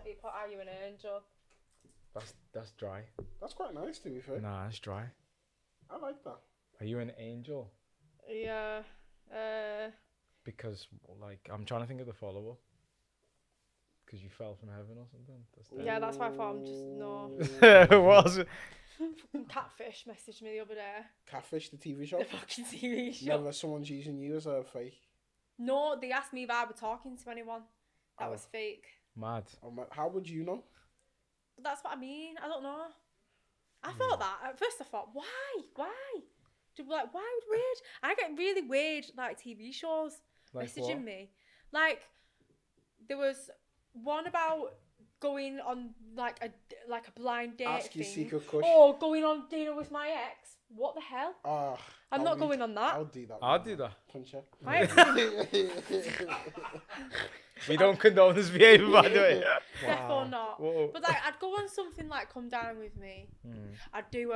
He put, "Are you an angel?" That's dry. That's quite nice, to be fair. Nah, it's dry. I like that. Are you an angel? Yeah. Because, like, I'm trying to think of the follow-up. Because you fell from heaven or something. Yeah, that's why I thought I'm just no. What was it? Fucking Catfish messaged me the other day. Catfish, the TV show. The fucking TV show. Never someone's using you as a fake. No, they asked me if I were talking to anyone. That was fake. Mad. How would you know? But that's what I mean. I don't know. I thought that. At first I thought, why? Like, why would weird? I get really weird, like, TV shows Like messaging what? me. Like, there was one about going on, like a blind date Ask your thing. secret crush. Or going on dinner with my ex. What the hell? I'm not going on that. I'll do that. I'll do that. Punch her. My ex We don't condone this behaviour, by the way. Defo not. Whoa. But like, I'd go on something like Come Down With Me. I'd do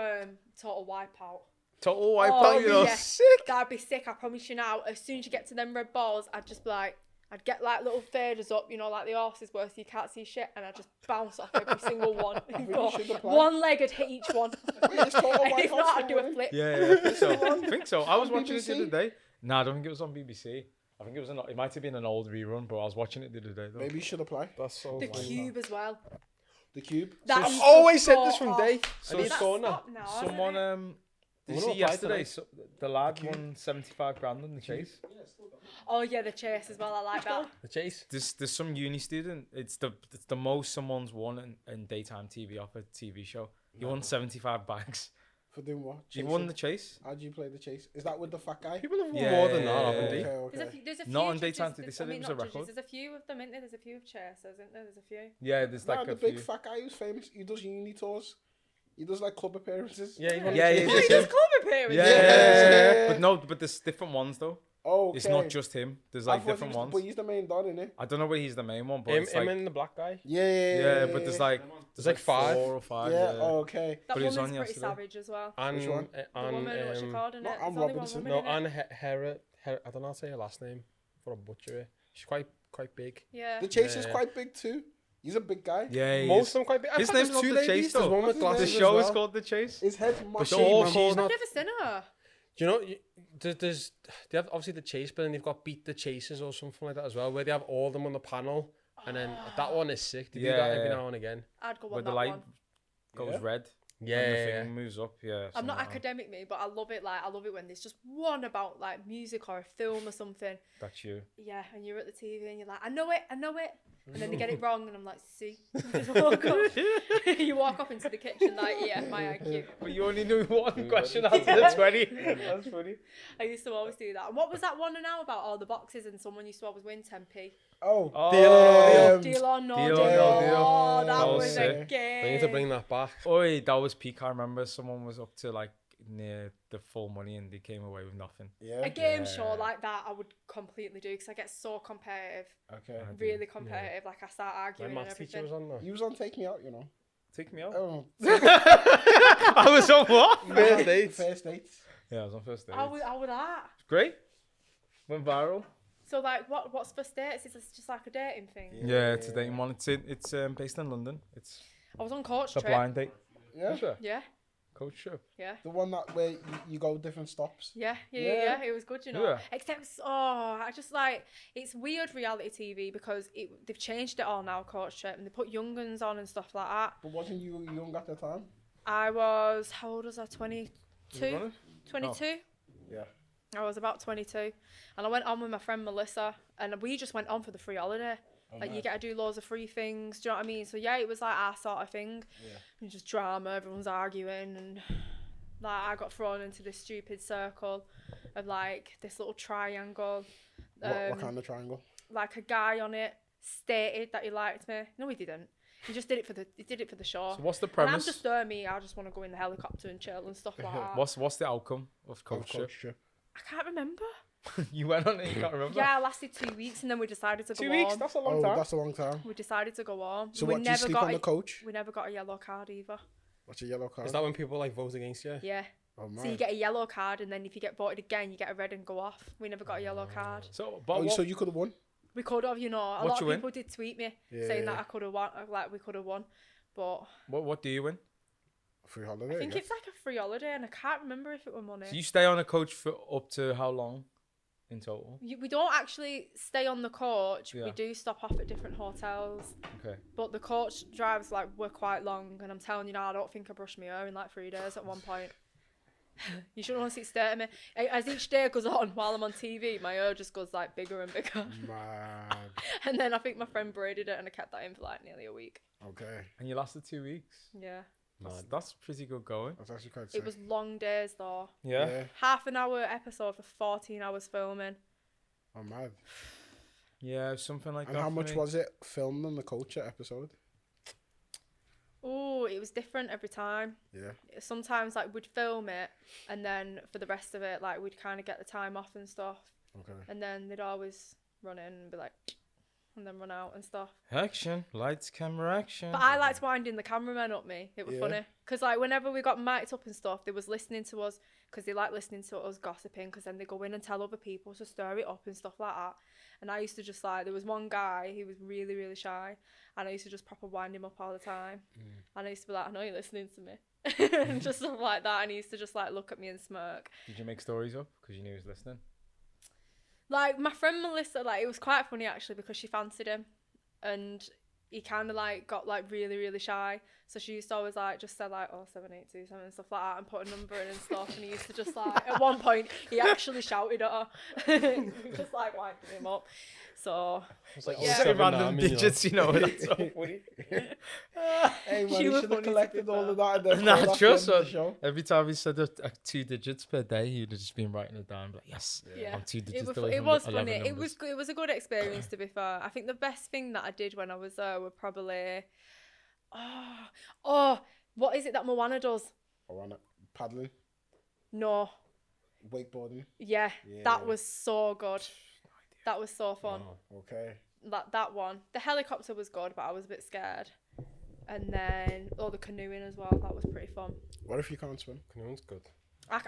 Total Wipeout. Total wipeout, you know, yeah. sick. That'd be sick, I promise you now. As soon as you get to them red balls, I'd just be like, I'd get like little faders up, you know, like the horses where so you can't see shit, and I'd just bounce off every single one. And go, one leg would hit each one. Wait, it's Total And if Wipeout not, I'd still do a running? flip. Yeah, I think so. I think so. I was On watching it the BBC? other day. Nah, I don't think it was on BBC. I think it was it might have been an old rerun, but I was watching it the other day though. Maybe you should apply. That's so The funny. Cube as well. The Cube. That I've used always to said go this from off. day. So I need That's to go now. stopped now, hasn't Someone it? did you I'm see gonna apply yesterday? today. So, the lad won 75 grand on the chase. Oh yeah, the chase as well. I like that. The chase. There's some uni student. It's the most someone's won in daytime TV off a TV show. He won 75 bags. For doing what? He won the chase. How do you play the chase? Is that with the fat guy? People have won Yeah, more than that, yeah, haven't yeah. they? Okay. There's a few. Not on judges, daytime, they said I it mean, was not a judges, record. There's a few of them, isn't there? There's a few of chasers, isn't there? There's a few. Yeah, there's like the a big few. fat guy who's famous. He does uni tours. He does like club appearances. Yeah, he won Yeah, the yeah, chase. Oh, he him. does club appearances. Yeah. But no, but there's different ones though. Oh, okay. It's not just him. There's like different ones. But he's the main don, isn't it? I don't know whether he's the main one, but Him, it's him like, and the black guy. yeah, but there's like like 5. 4 or 5. Yeah. Yeah. Oh, okay. That But he was woman's on pretty yesterday. savage as well. And, Which one? The woman, what's she called in not it? Anne There's only one Robinson. woman No, in it. and Hera. I don't know how to say her last name. For a butcher it. She's quite big. Yeah. The chase is Yeah. quite big too. He's a big guy. Yeah, he Most is. of them quite big. I His thought name's there's not two The ladies. Chase, There's though. one with The The glasses show as is well. called The Chase. His head's But massive. they're all massive. called I've not. never seen her. Do you know? They have obviously the chase, but then they've got Beat the Chasers or something like that as well, where they have all of them on the panel, and then that one is sick. They do that every Yeah. now and again. I'd go Where on the that light one. goes Yeah. red. Yeah, And the yeah, thing moves up. Yeah. I'm something not like that. academic, me, but I love it. Like, I love it when there's just one about like music or a film or something. That's you. Yeah, and you're at the TV and you're like, I know it. And then they get it wrong, and I'm like, see. You just walk up. You walk up into the kitchen like, yeah, my IQ. But you only knew one question out of the 20. That's funny. I used to always do that. And what was that one now about all the boxes and someone used to always win 10p? Oh. Deal or no deal. Deal or no Deal deal. or no deal. Oh, that That was was a sick. game. They need to bring that back. Oi, that was peak. I remember someone was up to like near the full money and they came away with nothing. Yeah. A game Yeah. show like that I would completely do because I get so competitive, Okay. really competitive. Like I start My arguing and maths teacher everything. was on there. He was on Take Me Out, you know. Take me out. Oh. I was on what? First dates. First dates. Yeah, I was on first date. How was that? Great. Went viral. So like, what's first dates? Is this just like a dating thing? Yeah, it's a dating one. It's based in London. It's I was on coach the trip. blind date. Yeah. Is it? Yeah, Coach trip. yeah. The one that where you go different stops. Yeah. Yeah. It was good, you know. Yeah. Except, I just like it's weird reality TV because they've changed it all now, coach trip, and they put young uns on and stuff like that. But wasn't you young at the time? I was, how old was I? 22. You 22. Yeah. I was about 22, and I went on with my friend Melissa, and we just went on for the free holiday. Like you get to do loads of free things. Do you know what I mean? So yeah, it was like our sort of thing. Yeah. And just drama, everyone's arguing, and like I got thrown into this stupid circle of like this little triangle. What kind of triangle? Like a guy on it stated that he liked me. No, he didn't. He just did it for the show. So what's the And I'm premise? just me. I just want to go in the helicopter and chill and stuff like that. What's the outcome of coach trip? trip. I can't remember. You went on it. You can't remember. Yeah, I lasted 2 weeks, and then we decided to 2 go weeks. on. That's a long Oh, time. that's a long time. We decided to go on. So we what, do you sleep on the coach? We never got a yellow card either. What's a yellow card? Is that when people like vote against you? Yeah. Oh, So you get a yellow card, and then if you get voted again, you get a red and go off. We never got a yellow card. So, but Oh, what, so you could have won? We could have, you know. A What lot you of win? people did tweet me saying that I could have won, like we could have won, but What do you win? Free holiday. I think it's like a free holiday, and I can't remember if it were money. So you stay on a coach for up to how long in total? We don't actually stay on the coach. Yeah. We do stop off at different hotels, Okay. but the coach drives like were quite long, and I'm telling you now, I don't think I brushed my hair in like 3 days at one point. You shouldn't want to stare at me. As each day goes on while I'm on TV, my hair just goes like bigger and bigger. Mad. And then I think my friend braided it, and I kept that in for like nearly a week. Okay. And you lasted 2 weeks. Yeah. That's pretty good going. That's actually quite sick. It was long days though. Yeah. Half an hour episode for 14 hours filming. Oh, mad. Yeah, something like And that. how for much me. was it filmed on the coach episode? Oh, it was different every time. Yeah. Sometimes like we'd film it, and then for the rest of it, like we'd kind of get the time off and stuff. Okay. And then they'd always run in and be like, and then run out and stuff. Action, lights, camera, action. But I liked winding the cameramen up me. It was Yeah. funny. Because like whenever we got mic'd up and stuff, they was listening to us because they like listening to us gossiping, because then they go in and tell other people to stir it up and stuff like that. And I used to just like, there was one guy, he was really, really shy. And I used to just proper wind him up all the time. And I used to be like, I know you're listening to me. And just stuff like that. And he used to just like look at me and smirk. Did you make stories up because you knew he was listening? Like my friend Melissa, like it was quite funny actually, because she fancied him. And he kind of like got like really, really shy. So she used to always like just say like, oh, 7827 and stuff like that, and put a number in and stuff. And he used to just like, at one point, he actually shouted at her. Just like winding him up. So, It's like, Yeah. Say random digits, you know. That's so funny. Hey, man, She you was should have funny to collected be all fair. of that. And then Nah, put it at trust the end of us. the show. Every time he said 2 digits per day, he'd have just been writing it down. Like, yes, yeah. I'm 2 digits It away was, from was 11 funny. numbers. It was a good experience to be fair. I think the best thing that I did when I was there were probably, what is it that Moana does? Or on it. Paddling, No, wakeboarding. yeah, Yeah. that was so good. That was so fun. Wow. Okay. That one. The helicopter was good, but I was a bit scared. And then the canoeing as well. That was pretty fun. What if you can't swim? Canoeing's good.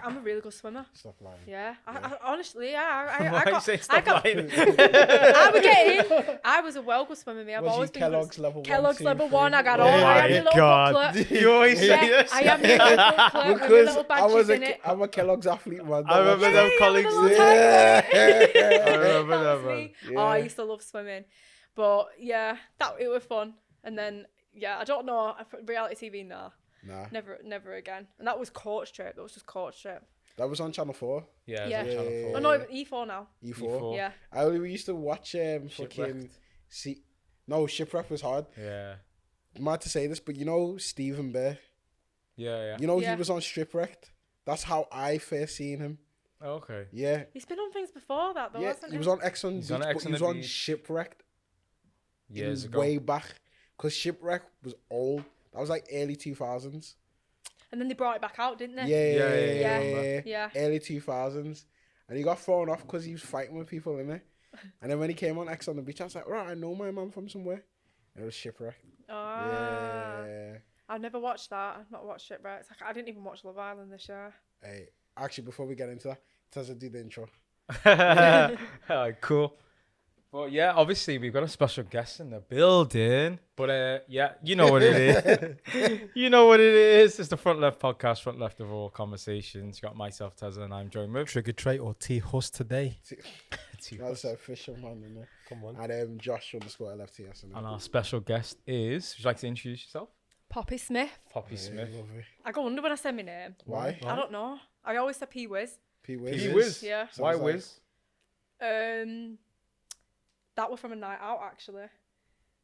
I'm a really good swimmer. Stop lying. Yeah, Yeah. I honestly, yeah. I Why you got, say I stop got, lying? I would get in. I was a well good swimmer. Me, I've Was always you been good. Kellogg's level 1, Kellogg's 2, level 3? 1. I got Oh all. I my had my little booklet. You always say Yeah, this. I have my little booklet with my Because little I badges was in it. I'm a Kellogg's athlete, man. I remember them yeah, colleagues. with a little Yeah. I remember that that was one. me. Yeah. Oh, I used to love swimming, but yeah, it was fun. And then I don't know, reality TV, nah, Nah, never again. And that was Coach Trip. That was just Coach Trip. that was on Channel 4, Yeah, Yeah. it's on Channel 4. Oh no, E4 now. E4. E4. We used to watch fucking Shipwrecked. No, Shipwreck was hard. Yeah. Mad to say this, but you know Stephen Bear. Yeah. You know Yeah. he was on Shipwrecked. That's how I first seen him. Oh, okay. Yeah, He's been on things before that though, yeah. hasn't he? He was on X on the He's Beach, on but X he on was the on Beach. Shipwrecked Years ago. way back. Because Shipwreck was old. That was like early 2000s. And then they brought it back out, didn't they? Yeah. Yeah. Early 2000s. And he got thrown off because he was fighting with people, innit? And then when he came on X on the Beach, I was like, right, I know my man from somewhere. And it was Shipwreck. Ah. Yeah. I've never watched that. I've not watched Shipwrecks. I didn't even watch Love Island this year. Hey, actually, before we get into that, Tessa, do the intro. Alright, cool. But yeah, obviously we've got a special guest in the building. But yeah, you know what it is. You know what it is. It's the Front Left podcast, Front Left of All Conversations. You got myself, Tezza, and I'm joined with Trigger trait or T Hus today. That's a fisherman, innit? Come on. And Josh underscore LFTS. and our special guest is. Would you like to introduce yourself? Poppy Smith. Poppy Smith. I go under when I say my name. Why? I don't know. I always say P-Wiz. P-Wiz. P-Wiz. Yeah. Why Sounds like- Wiz? That was from a night out actually.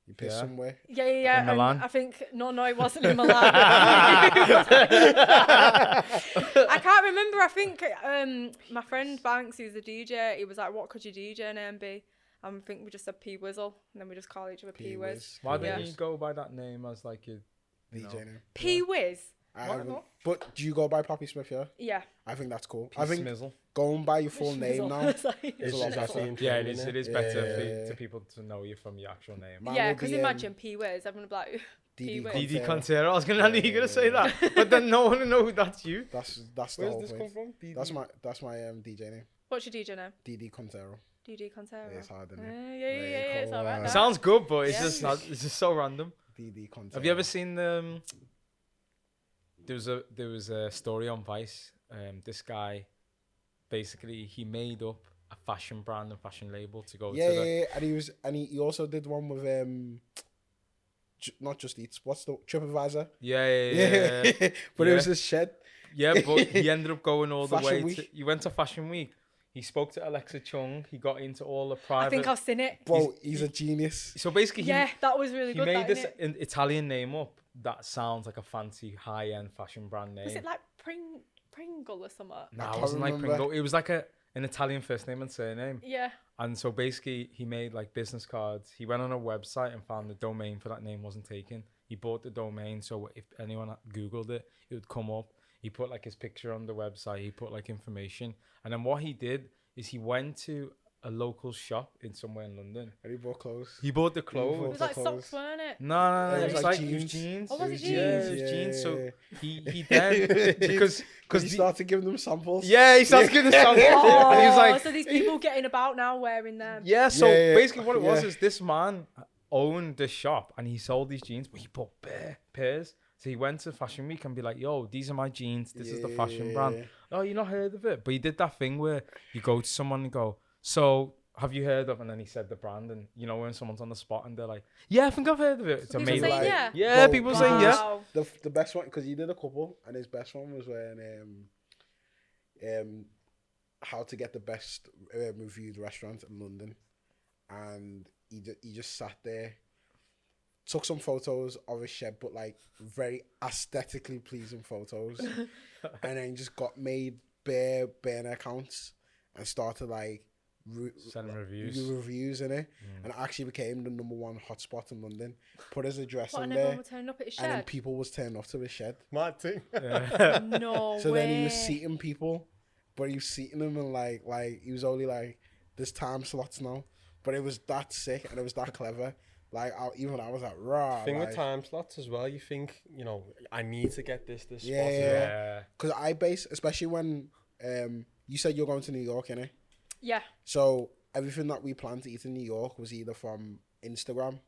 You pissed Yeah. somewhere. Yeah. In and Milan? I think no, it wasn't in Milan. I can't remember. I think my friend Banks, who's the DJ, he was like, "What could your DJ name be?" I think we just said P Wizzle, and then we just call each other P Wiz. Why don't Yeah. you go by that name as like your DJ name. P Wiz. I Why haven't- not? But do you go by Poppy Smith, yeah? Yeah. I think that's cool. I think Smizzle? going by your full name now. It's like- It's It's a lot just better. actually Yeah, it is. It is better Yeah. to people to know you from your actual name. Mine yeah, will because be, imagine P Wiz, everyone would be like, DD P-Wiz. DD Contero. Contero. I was gonna, you're gonna say that, but then no one will know who that's you. That's the Where's whole this point. come from? DD? That's my DJ name. "What's your DJ name?" DD Contero. DD Contero. It's hard, isn't it? Yeah, it's all right. It now. sounds good, but it's Yeah. it's just so random. DD content. Have you ever seen the? There was a story on Vice. This guy, basically, he made up a fashion brand and fashion label to go Yeah, to the. yeah, and he also did one with not Just Eats. What's the TripAdvisor? Yeah. But Yeah. it was his shed. Yeah, but he ended up going all the Fashion way. Week. He went to Fashion Week. He spoke to Alexa Chung. He got into all the I private. think I've seen it. Bro, he's a genius. So basically, Yeah, that was really he good. made That, this innit? Italian name up that sounds like a fancy high-end fashion brand name. Was it like Pringle or something? No, can't it wasn't like remember. Pringle. It was like an Italian first name and surname. Yeah. And so basically, he made like business cards. He went on a website and found the domain for that name wasn't taken. He bought the domain, so if anyone Googled it, it would come up. He put like his picture on the website. He put like information. And then what he did is he went to a local shop in somewhere in London. And he bought clothes. He bought the It clothes. was like Clothes. socks, weren't it? No. It It was was like like jeans. jeans. Oh, was it Yeah, jeans? it was jeans. So Yeah. he then because He started giving them samples. yeah, he started giving the sample. Oh, And he was like, so these people getting about now wearing them. yeah. So Yeah, basically, what it was yeah. is this man owned this shop and he sold these jeans, but he bought bare pairs. So he went to Fashion Week and be like, "Yo, these are my jeans. This is the fashion brand." Oh, you not heard of it? But he did that thing where you go to someone and go, "So have you heard of?" And then he said the brand, and you know when someone's on the spot and they're like, "Yeah, I think I've heard of it." It's People amazing. saying yeah. Yeah, Bro, people saying yeah. Wow. The best one, because he did a couple, and his best one was when how to get the best reviewed restaurant in London, and he just sat there, took some photos of his shed, but like very aesthetically pleasing photos, and then just got made bare burner accounts and started like Sending reviews. reviews in it, and it actually became the #1 hotspot in London. Put his address What, in and everyone there, was turning up at his and then shed? people was turning up to his shed. Mad thing. No So way. then he was seating people, but he was seating them and like he was only like, there's time slots now. But it was that sick and it was that clever. Like even I was like, raw. Thing like, with time slots as well. You think, you know, I need to get this spot. Yeah. as well. Yeah. Because I base, especially when you said you're going to New York, innit? Yeah. So everything that we planned to eat in New York was either from Instagram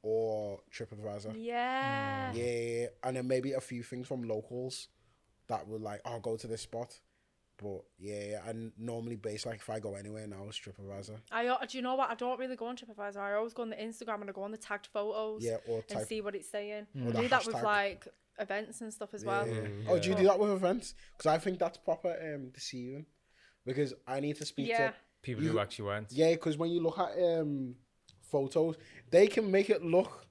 or TripAdvisor. Yeah. Yeah, and then maybe a few things from locals that would like, I'll go to this spot. But yeah, I normally base like if I go anywhere now, it's TripAdvisor. Do you know what? I don't really go on TripAdvisor. I always go on the Instagram and I go on the tagged photos Yeah, or and type. see what it's saying. Or I the do that with hashtag. like events and stuff as well. Yeah. Mm, Oh, do you yeah. do that with events? Because I think that's proper deceiving. Because I need to speak Yeah. to People You- who actually went. yeah. Because when you look at photos, they can make it look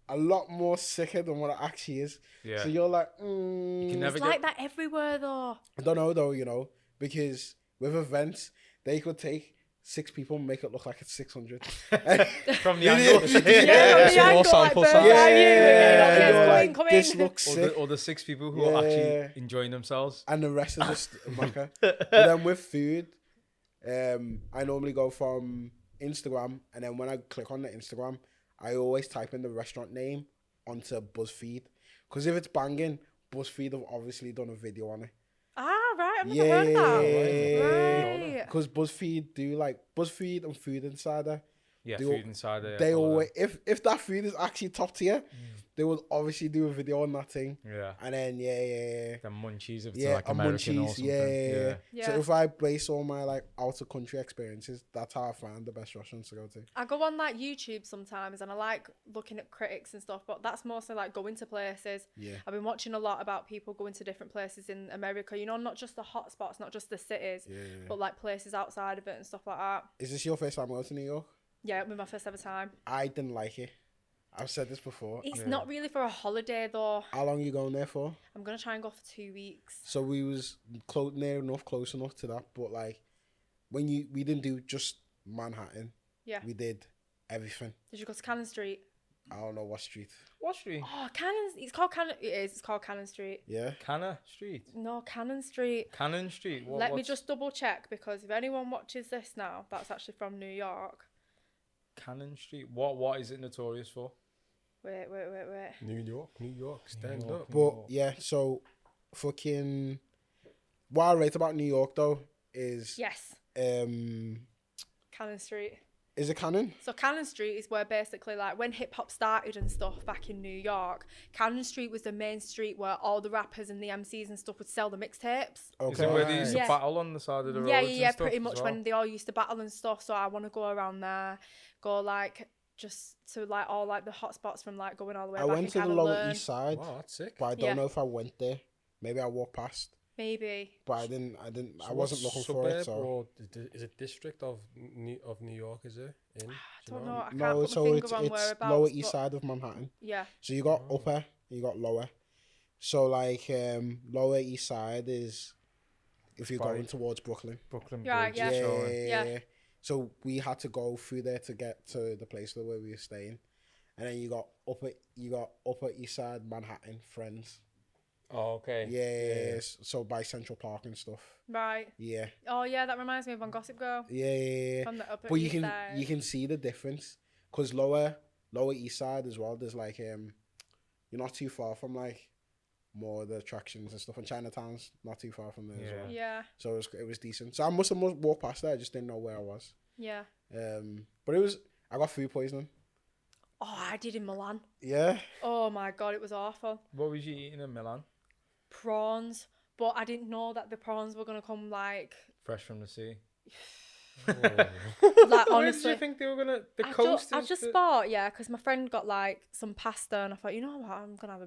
a lot more sicker than what it actually is. Yeah. So you're like, You can never It's get. like that everywhere though. I don't know though, you know, because with events they could take 6 people and make it look like it's 600. From the Yeah. angle of the 60 Yeah, Yeah. from the angle, like sample bird's size. eye view, Yeah, and you're you're like, come this in. looks sick. or the 6 people who are Yeah. actually enjoying themselves. And the rest are just macca. But then with food, I normally go from Instagram, and then when I click on the Instagram, I always type in the restaurant name onto BuzzFeed. Because if it's banging, BuzzFeed have obviously done a video on it. Ah, right. I've never heard of that. Yeah. Right. Because BuzzFeed do like BuzzFeed and Food Insider. Yeah, They food all- inside there. They all that. always if that food is actually top tier, they will obviously do a video on that thing. Yeah. And then The munchies if it's Yeah, like a American or munchies, something. yeah. Yeah. So if I base all my like out of country experiences, that's how I find the best restaurants to go to. I go on like YouTube sometimes and I like looking at critics and stuff, but that's mostly like going to places. Yeah. I've been watching a lot about people going to different places in America, you know, not just the hot spots, not just the cities, Yeah. but like places outside of it and stuff like that. Is this your first time going to New York? Yeah, it was my first ever time. I didn't like it. I've said this before. It's Yeah. not really for a holiday though. How long you going there for? I'm going to try and go for 2 weeks. So we was close enough to that, but like we didn't do just Manhattan. Yeah. We did everything. Did you go to Cannon Street? I don't know what street. What street? Oh, Cannon. It's called Cannon. It is. It's called Cannon Street. Yeah. Canna Street. No, Cannon Street. Cannon Street. Let me just double check because if anyone watches this now, that's actually from New York. Cannon Street. What is it notorious for? Wait. New York, stand New York. up. But yeah, so fucking what I rate about New York though is Yes. Cannon Street. Is it Cannon? So Cannon Street is where basically like when hip hop started and stuff back in New York, Cannon Street was the main street where all the rappers and the MCs and stuff would sell the mixtapes. Okay. Is it where they used to Yeah. battle on the side of the road? Yeah, pretty much when they all used to battle and stuff. So I want to go around there, go like just to like all like the hot spots from like going all the way I back went and to the kind of Lower learn. East Side, Wow, that's sick. but I don't Yeah. know if I went there. Maybe I walked past, Maybe. but I didn't. So I wasn't what looking for it. suburb So or is it district of New York? Is it? In? I don't know. I can't no, put so my it's finger on whereabouts. Lower East but Side of Manhattan. yeah. So you got upper, you got lower. So like Lower East Side is if you're going towards Brooklyn. Brooklyn Right, Bridge. yeah. Yeah. So we had to go through there to get to the place where we were staying, and then you got Upper East Side Manhattan, Friends. Oh, okay. Yeah. So by Central Park and stuff. Right. Yeah. Oh yeah, that reminds me of on Gossip Girl. Yeah. From the Upper But East Side. you can see the difference because Lower East Side as well. There's like you're not too far from like more of the attractions and stuff, and Chinatown's not too far from there as well. Yeah. So it was decent. So I must have walked past there. I just didn't know where I was. Yeah. But I got food poisoning. Oh, I did in Milan. Yeah. Oh my god, it was awful. What was you eating in Milan? Prawns, but I didn't know that the prawns were gonna come like Fresh from the sea. like Where did honestly. you think they were gonna? The I coast. just thought, yeah, because my friend got like some pasta, and I thought, you know what, I'm gonna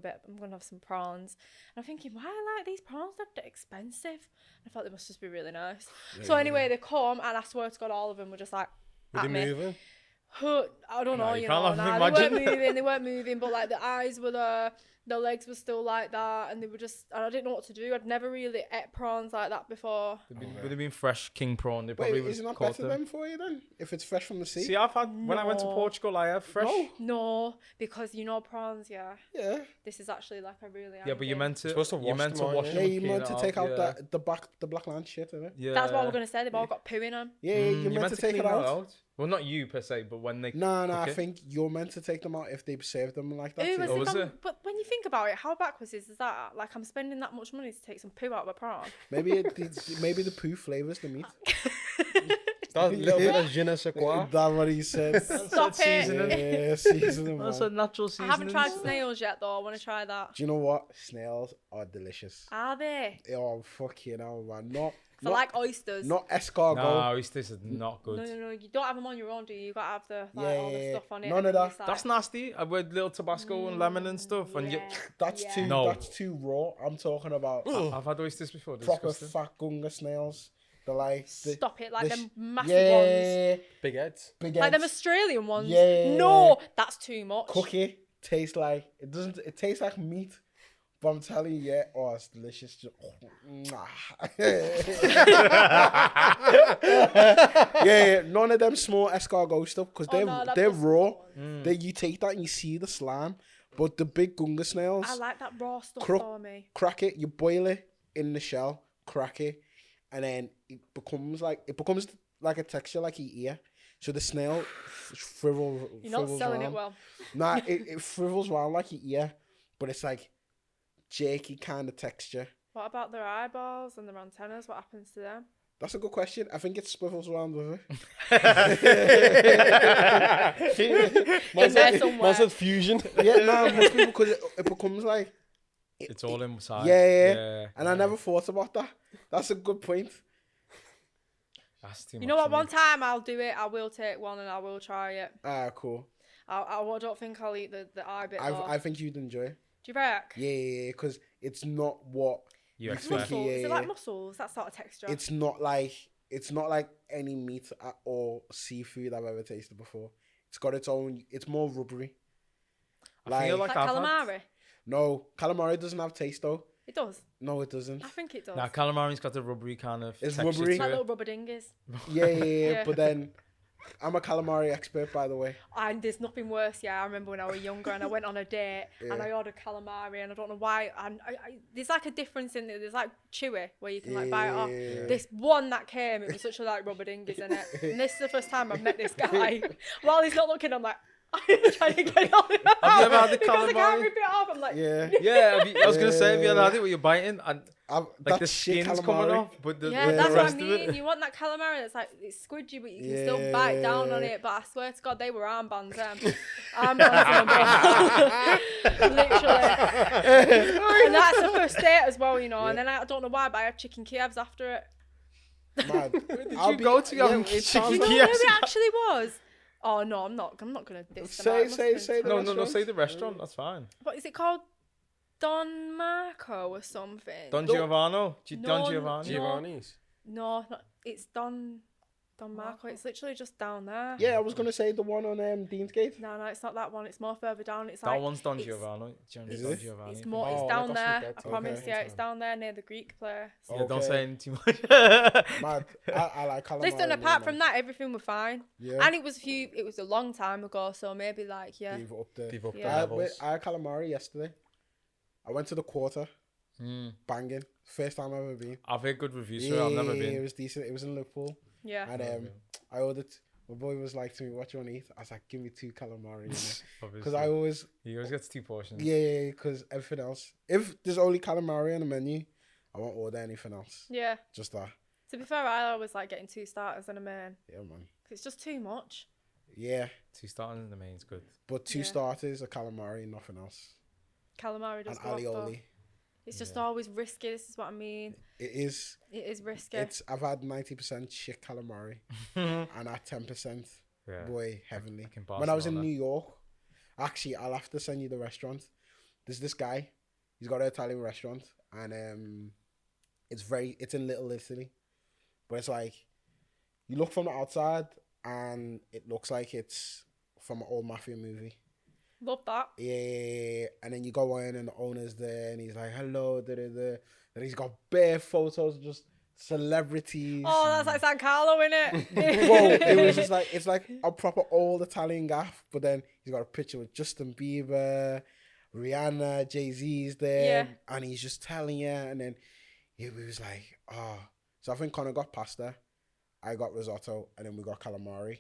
have some prawns. And I'm thinking, why are like these prawns that expensive? I thought they must just be really nice. So anyway, they come, and I swear to God, all of them were just like Were at they me. moving? I don't know, you you can't know, have nah, imagine. they weren't moving, but like the eyes were there, the legs were still like that, and they were just, and I didn't know what to do. I'd never really ate prawns like that before. Would have been fresh king prawn. They probably Wait, would isn't have that caught better them. then for you then? If it's fresh from the sea? See, I've had when I went to No. Portugal, I had fresh. No, because you know prawns, yeah. Yeah. This is actually like a really Yeah, but you meant to. You're supposed to you wash meant them, to wash aren't them. Yeah, and you clean meant it to off, take out yeah. the black land shit, innit? Yeah. That's what we're gonna say. They've all got poo in them. Yeah, you You meant to take clean it that out. Well, not you per se, but when they. No, cook I it. think you're meant to take them out if they serve them like that. Who too. was Oh, it was from- it? But when you think about it, how backwards is that? Like, I'm spending that much money to take some poo out of a prawn. Maybe maybe the poo flavours the meat. That little bit of je ne sais quoi. That's what he said. Stop it. Yeah, seasoning, That's man. a natural I seasoning. haven't tried snails yet, though. I want to try that. Do you know what? Snails are delicious. Are they? Oh, fucking hell, man. Not, 'Cause I like oysters. not escargot. No, oysters are not good. No. You don't have them on your own, do you? You gotta have the all the Yeah, stuff on it. none and of then that. it's like- That's nasty. I with little Tabasco and lemon and stuff, and you. Yeah. That's Yeah. too No. that's too raw. I'm talking about I've had oysters before. they're proper disgusting. fat gunga snails. They're like Stop it, like the them sh- massive ones. Big heads. Big Like them heads. Australian ones. Yeah. No, that's too much. Cookie tastes like it doesn't. It tastes like meat. But I'm telling you, yeah, oh, it's delicious. Just, yeah, none of them small escargot stuff because Oh, no, that'd they're be raw. Mm. They you take that and you see the slime, but the big gunga snails, I like that raw stuff Crook- for me. crack it, you boil it in the shell, crack it, and then it becomes like a texture like your ear. So the snail frivels. You're not selling it well. Nah, it frivels around like your ear, but it's like jerky kind of texture. What about their eyeballs and their antennas? What happens to them? That's a good question. I think it swivels around with it. In there somewhere. Massive fusion. Yeah, no, it must be because it becomes like. It's all inside. Yeah. And I never thought about that. That's a good point. That's too You much know what? for me. One time I'll do it. I will take one and I will try it. Ah, cool. I don't think I'll eat the eye bit. though. I think you'd enjoy it. Do you reckon? Yeah, because it's not what You It's expect. mussels. Is Yeah, it like yeah. mussels? That sort of texture. it's not like any meat or seafood I've ever tasted before. It's got its own. It's more rubbery. I feel like like I've had- calamari. No, calamari doesn't have taste though. It does. No, it doesn't. I think it does. Nah, calamari's got the rubbery kind of. It's texture rubbery. to Like it. little rubber dingies. Yeah. Yeah. But then I'm a calamari expert, by the way. And there's nothing worse. Yeah, I remember when I was younger and I went on a date and Yeah. I ordered calamari and I don't know why. And there's like a difference in it. There's like chewy where you can like bite it off. Yeah. This one that came, it was such a like rubber dingies in it. And this is the first time I've met this guy. While he's not looking, I'm like, I'm trying to get it on. Have you ever had the because I can't calamari? rip it off. I'm like, Yeah. Yeah, I was gonna say, have you ever had it where you're biting and like That the shit skin's coming calamari. off, but the yeah, that's the what I rest of mean. it. You want that calamari that's like it's squidgy, but you can still bite down on Yeah. it. But I swear to God, they were armbands. Armbands, literally. And that's the first date as well, you know. And then I don't know why, but I had chicken Kievs after it. Mad. Did you go to have it sounds chicken You know like- where Kievs? it actually was? Oh no, I'm not gonna diss them. It must have been say the No, restaurant. say the restaurant. That's fine. What is it called? Don Marco or something? Don No. Giovanni. No, Don Giovanni. no. Giovanni's. No, not, it's Don Marco. It's literally just down there. Yeah, I was gonna say the one on Deansgate. No, it's not that one. It's more further down. It's That like one's Don it's- Giovanni. Is Don it? Giovanni. It's I more. think. It's Oh, down I got there. some I beds. promise. Okay. Yeah, it's down there near the Greek place. Yeah, don't Okay. say anything too much. Mad. I like calamari. Listen, apart from man. that, everything was fine. Yeah. And it was a long time ago, so maybe like yeah. They've upped the- They've upped the Yeah. levels. I had calamari yesterday. I went to the Quarter, banging. First time I've ever been. I've heard good reviews for it. I've never It been. was decent. It was in Liverpool. Yeah. And I ordered. My boy was like to me, "What do you want to eat?" I was like, "Give me 2 calamari." Because Obviously. I always, He always gets 2 portions. yeah, because everything else. If there's only calamari on the menu, I won't order anything else. Yeah. Just that. To be fair, I always like getting 2 starters and a main. Yeah, man. 'Cause it's just too much. Yeah, 2 starters in the main's good. but 2 Yeah. starters, a calamari, nothing else. Calamari does And go off though. alioli. It's just always risky. This is what I mean. It is. It is risky. I've had 90% shit calamari, and at 10%, Yeah. boy, heavenly. Like in When I was in Barcelona. New York, actually, I'll have to send you the restaurant. There's this guy. He's got an Italian restaurant, and it's in Little Italy, but it's like you look from the outside, and it looks like it's from an old mafia movie. Love that. Yeah, and then you go in and the owner's there and he's like, hello, da-da-da. And he's got bare photos of just celebrities. Oh, that's like San Carlo, innit? Bro, it was just like, it's like a proper old Italian gaff, but then he's got a picture with Justin Bieber, Rihanna, Jay-Z's there, Yeah. and he's just telling you, and then he was like, oh. So I think Connor got pasta, I got risotto, and then we got calamari.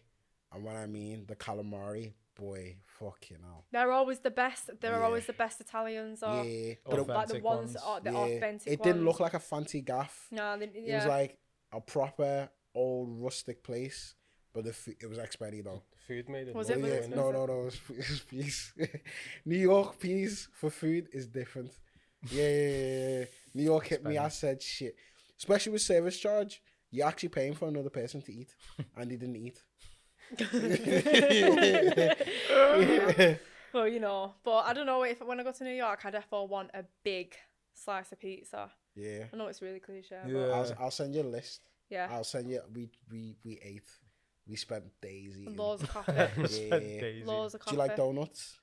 And when I mean the calamari, boy, fucking hell. They're always the best. They're Yeah. always the best Italians. Or Yeah, But but like the Authentic ones, ones. or the yeah, authentic it ones. didn't look like a fancy gaff. No, It yeah. was like a proper old rustic place, but it was expensive though. Food made it. Was look it? Yeah, Was it? no, it was peas. New York peas for food is different. Yeah. New York hit me. I said shit, especially with service charge. You're actually paying for another person to eat, and they didn't eat. Well, you know, but I don't know if when I go to New York, I definitely want a big slice of pizza. Yeah. I know it's really cliche. Yeah. But I'll send you a list. yeah. I'll send you. We ate. We spent days eating. Loads of coffee. Yeah. Daisy. Loads of Do coffee. you like donuts?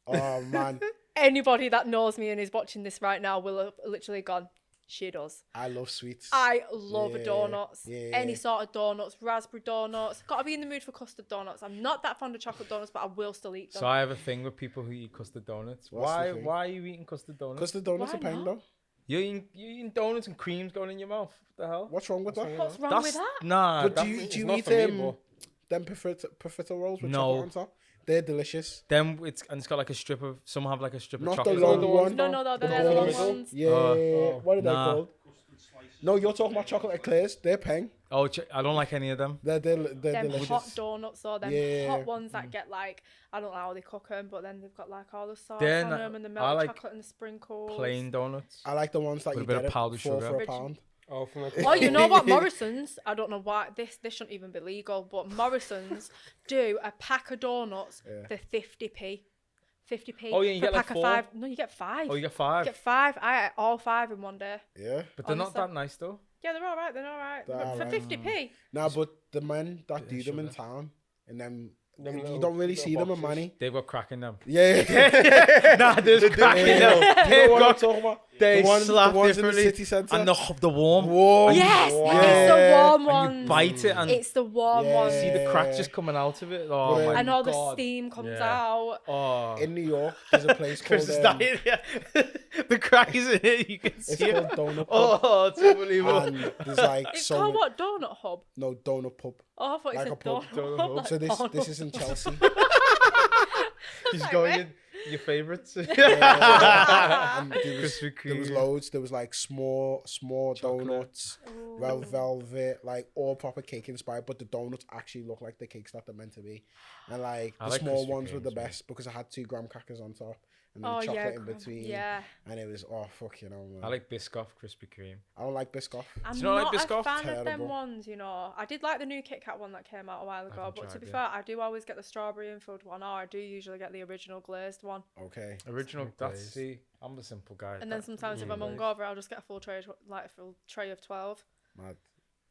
Oh man, Anybody that knows me and is watching this right now will have literally gone, she does. I love sweets. I love Yeah, donuts. yeah. Any sort of donuts, raspberry donuts. Got to be in the mood for custard donuts. I'm not that fond of chocolate donuts, but I will still eat them. So I have a thing with people who eat custard donuts. What's the thing? Why are you eating custard donuts? Because the donuts Why are paying not? though. You're eating donuts and creams going in your mouth. What the hell? What's wrong with that? What's wrong with that? Nah. But do that's- you not eat for me, them profiterole rolls with No. chocolate on top? They're delicious. Them it's got like a strip of some have like a strip Not of the chocolate. long on it. one. No, they're The the long balls. ones. Yeah. What are they Nah. called? No, you're talking about chocolate eclairs. They're peng. Oh, I don't like any of them. They're Them delicious. hot donuts or them Yeah. hot ones that get like, I don't know how they cook them, but then they've got like all the sauce They're on not- them and the I melted like chocolate and the sprinkles. Plain donuts. I like the ones that With a you bit get of at powdered 4 sugar. for a pound. Oh, from like Oh, you know what? Morrison's, I don't know why, this shouldn't even be legal, but Morrison's do a pack of donuts for 50p. 50p. Oh, yeah, you for get a like pack 4? of 5. No, you get 5. Oh, you get 5. You get 5. I ate all 5 in one day. Yeah. But they're not honestly. that nice though. Yeah, they're all right. They're all right. They're But all for right. 50p. Nah, but the men that Bit of do them in sugar. town, and then Them you little- don't really little see them in boxes. money. They've got crack in them. Yeah. Nah, there's crack in Yeah. them. You know They've what I'm got talking about? they the ones slap in the differently. city centre. And the warm. Whoa. And you- Yes, Wow. it's the warm And ones. you bite it and It's the warm Yeah. ones. see the crack just coming out of it. Oh Yeah. my And all god. the steam comes Yeah. out. Oh. In New York, there's a place Chris called is dying. Yeah. The crack is in it. You can it's see it. called Donut Pub. Oh, it's unbelievable. And there's like It's so called many- what? Donut Hub? No, Donut Pub. Oh, I thought Like you a said pub. donut hub. Like So this Donald. is in Chelsea. He's like, going "Meh." in your favourites. And Krispy there was Kreme. loads. There was like small Chocolate. donuts, Ooh. red velvet, like all proper cake inspired. But the donuts actually look like the cakes that they're meant to be, and like I the like small Krispy ones were the Kremes, man. best because I had 2 graham crackers on top and then Oh chocolate yeah, in between. yeah. And it was fuck, man. I like Biscoff Krispy Kreme. I don't like Biscoff. I'm you not like not Biscoff? a fan of them Terrible. ones, I did like the new Kit Kat one that came out a while ago, haven't but to tried be yet. fair, I do always get the strawberry infilled one, or I do usually get the original glazed one. Okay. Original. Like That's glazed. see. I'm the simple guy. And then sometimes if I'm hungover, I'll just get a full tray, like a full tray of 12. Mad.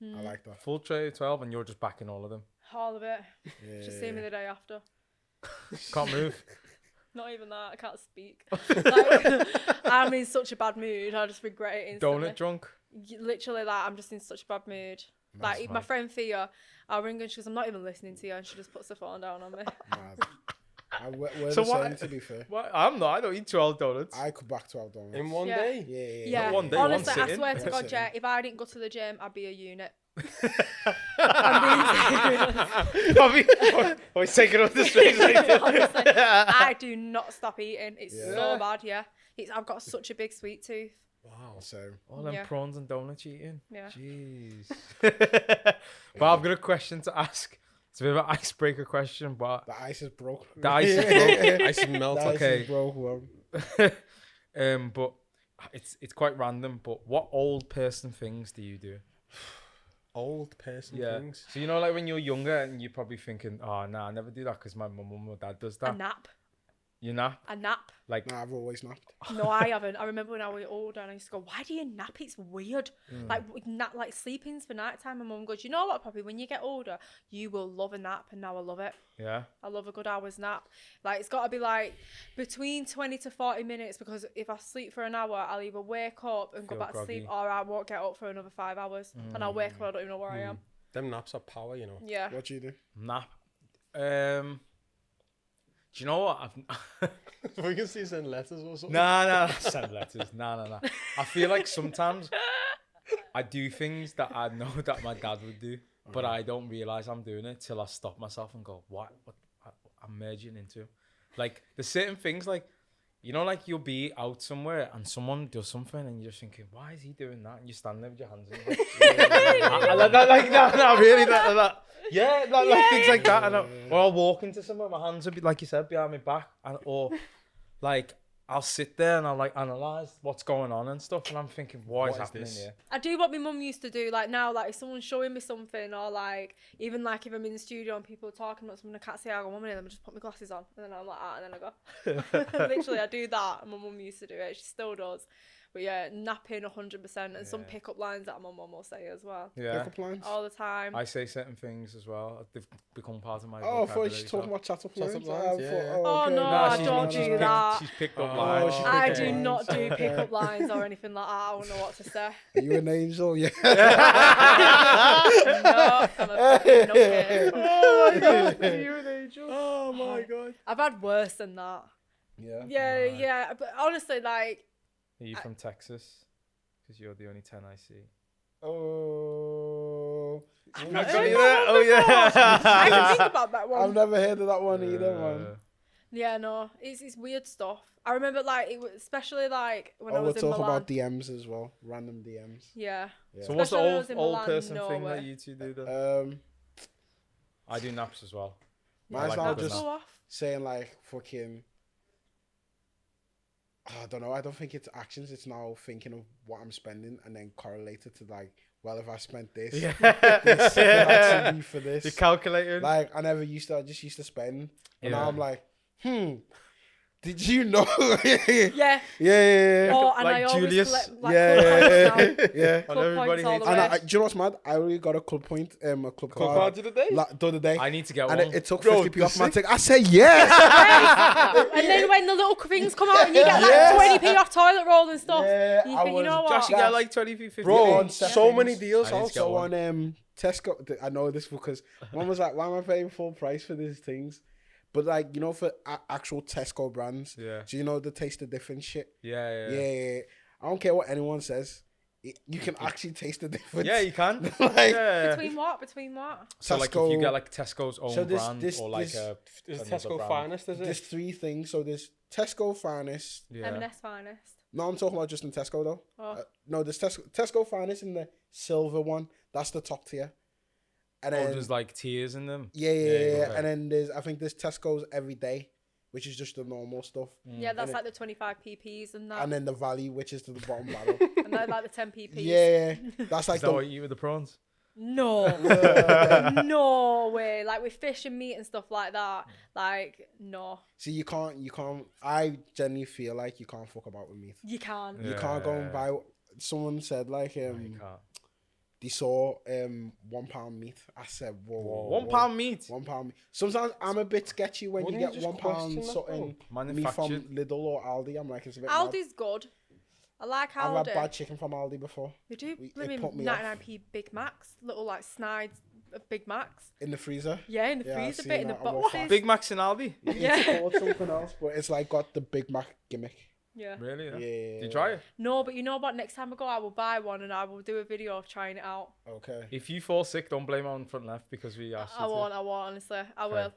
Mm. I like that. Full tray of 12, and you're just backing all of them. All of it. Yeah. Just see me the day after. Can't move. Not even that. I can't speak. Like, I'm in such a bad mood. I just regret it instantly. Donut drunk. Literally, like, I'm just in such a bad mood. That's Like, my mad. friend Thea, I'll ring her and she goes, I'm not even listening to you. And she just puts the phone down on me. Mad. We're So the what- same, to be fair. What? I'm not. I don't eat 12 donuts. I could back 12 donuts. In one Yeah. day? Yeah. Yeah, one day, one honestly, I sitting. swear to One God, sitting. yeah, if I didn't go to the gym, I'd be a unit. Bobby, always taking up the space like this. Honestly, I do not stop eating. It's Yeah. so bad, yeah. I've got such a big sweet tooth. Wow. So, All them Yeah. prawns and donuts you eating. Yeah. Jeez. Well, I've got a question to ask. It's a bit of an icebreaker question, but the ice is broke. the ice is broke. Ice and melt. The ice Okay. is broke, man. But it's quite random. But what old person things do you do? Old person Yeah. things. So like when you're younger and you're probably thinking, oh no, I never do that because my mum or dad does A that. nap. You know, A nap. like Nah, I've always napped. No, I haven't. I remember when I was older and I used to go, why do you nap? It's weird. Like like sleeping's for night time. My mum goes, you know what, Poppy, when you get older, you will love a nap. And now I love it. yeah. I love a good hour's nap. Like, it's got to be like between 20 to 40 minutes, because if I sleep for an hour, I'll either wake up and go Feel back to sleep, groggy. or I won't get up for another 5 hours. And I'll wake up and I don't even know where I am. Them naps are power, Yeah. What do you do? Nap. Do you know what? We can see send letters or something. Nah, send letters. Nah. I feel like sometimes I do things that I know that my dad would do, but I don't realize I'm doing it till I stop myself and go, what I'm merging into. Like, there's certain things, like, like you'll be out somewhere and someone does something and you're just thinking, why is he doing that? And you stand there with your hands in your really, that. Yeah, like things like that. Or I'll walk into somewhere, my hands will be, like you said, behind my back, or like I'll sit there and I'll like analyze what's going on and stuff, and I'm thinking, what is happening this? here? I do what my mum used to do. Like now, like if someone's showing me something, or like even like if I'm in the studio and people are talking about something I can't see, I go, mum, and then I just put my glasses on, and then I'm like, and then I go. Literally, I do that. And my mum used to do it. She still does. But yeah, napping 100%, and some pickup lines that my mum will say as well. Yeah, Pickup lines? All the time. I say certain things as well. They've become part of my. Oh, I thought vocabulary, she was talking about chat up lines. Chat up lines, yeah. Oh, okay. no, I don't do that. She's picked up Oh, lines. she's I pickup do lines. not do pickup lines or anything like that. I don't know what to say. Are you an angel? Yeah. No, I'm a fucking nutcase. Oh my god, you're an angel. Oh my god. I've had worse than that. Yeah. Yeah, but honestly, like, Are you from Texas? Because you're the only 10 I see. Oh. I've I've not never- heard that one Oh yeah. before. I didn't think about that one. I've never heard of that one either, man. Yeah, no, it's weird stuff. I remember, like, it was especially like when I Oh, we'll was in talk Milan. about DMs as well. Random DMs. Yeah. Yeah. So what's the Especially when I old was in old Milan, person thing Norway. that you two do then? I do naps as well. Mine's like now that Naps just go off. saying like fucking. I don't know. I don't think it's actions. It's now thinking of what I'm spending and then correlate it to like, well, if I spent this, this could actually be for this. You're calculating. Like I never used to. I just used to spend. And now Yeah. I'm like, did you know? Yeah. Yeah. Oh, and Like I always Julius. collect, like, Yeah, club points now. yeah. Club everybody points all hates the And way. do you know what's mad? I already got a club point, a club Club card card of the day? the other day. I need to get And one. it took Bro, 50p off my sick. ticket. I said yes. And then when the little things come out and you get Yes. like 20p off toilet roll and stuff, Yeah, you I think, you know was what? Josh, you get like 20, 50. Bro, Yeah. on So many deals I need to also. get So one. on Tesco, I know this because one was like, why am I paying full price for these things? But like, you know, for actual Tesco brands, Yeah. do you know the taste of different shit? Yeah. Yeah. I don't care what anyone says. You can actually taste the difference. Yeah, you can. Like, yeah. Between what? So like if you get like Tesco's own So this- brand this- or like this- Is another Tesco brand. Finest, is There's it? 3 things. So there's Tesco Finest. Yeah. M&S Finest. No, I'm talking about just in Tesco though. Oh. No, there's Tesco Finest in the silver one. That's the top tier. And Oh, then there's like tiers in them. yeah. okay. And then I think there's Tesco's Everyday, which is just the normal stuff. Yeah, that's And like the 25 pp's and that. And then the Value, which is to the bottom barrel. And they're like the 10 pp's. Yeah, that's like Is that what you eat with the prawns? No. No way. Like with fish and meat and stuff like that. Like, no. See, you can't. I genuinely feel like you can't fuck about with meat. You can't. You can't go and buy. Someone said like You can't. they saw £1 meat. I said, whoa. £1 meat. £1 meat. Sometimes I'm a bit sketchy when Wouldn't you you get just £1 question that, something meat from Manufactured. Lidl or Aldi. I'm like, it's a bit mad. Aldi's good. I like I've had Aldi. bad chicken from Aldi before. They do It blooming put me off. 99p Big Macs. Little like snides of Big Macs. In the freezer. Yeah, in the Yeah, I've freezer seen bit in the that. I walk boxes. past. Big Macs and Aldi. Yeah. It's called something else, but it's like got the Big Mac gimmick. Yeah. Really? Yeah. Yeah. Did you try it? No, but you know what? Next time I go, I will buy one and I will do a video of trying it out. Okay. If you fall sick, don't blame it on front left because we asked you I to. won't, honestly. I will.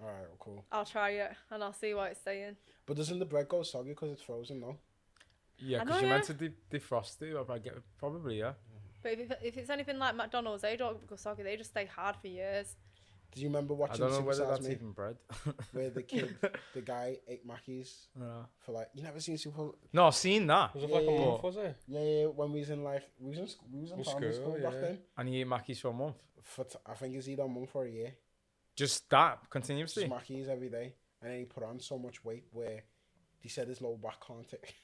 All right. Cool. I'll try it and I'll see what it's saying. But doesn't the bread go soggy because it's frozen? No. Yeah, I because know, you're yeah. meant to defrost it. Or I get probably yeah. But if it's anything like McDonald's, they don't go soggy. They just stay hard for years. Did you remember I watching don't know Super whether Size that's Me, even bread. where the guy ate Mackies for like, you never seen Super? No, I've seen that. Was it like a Yeah. month, was it? Yeah, when we was in like we was in primary school, school back yeah. then. And you eat Mackies for a month. I think he's eaten a month for a year. Just that Just continuously. Mackies every day, and then he put on so much weight where he said his lower back can't take.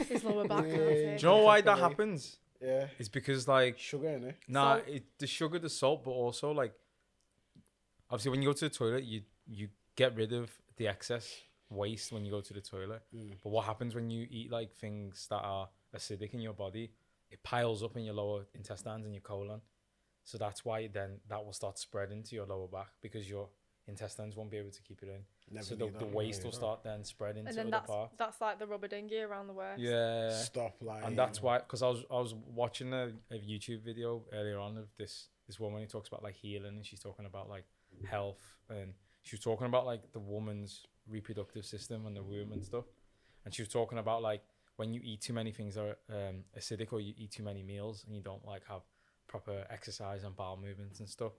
His lower back. Yeah. can't Do take you know it. why that happens? Yeah, It's because like sugar in it. nah, Salt. the sugar, the salt, but also like obviously when you go to the toilet, you get rid of the excess waste when you go to the toilet. But what happens when you eat like things that are acidic in your body? It piles up in your lower intestines and your colon. So that's why then that will start spreading to your lower back because your intestines won't be able to keep it in. Never So knew the that. waste will start then spreading And to then other parts. that's like the rubber dinghy around the waist. Yeah. Stop lying. And that's why, because I was watching a YouTube video earlier on of this woman who talks about like healing, and she's talking about like health, and she was talking about like the woman's reproductive system and the womb and stuff, and she was talking about like when you eat too many things that are acidic, or you eat too many meals and you don't like have proper exercise and bowel movements and stuff,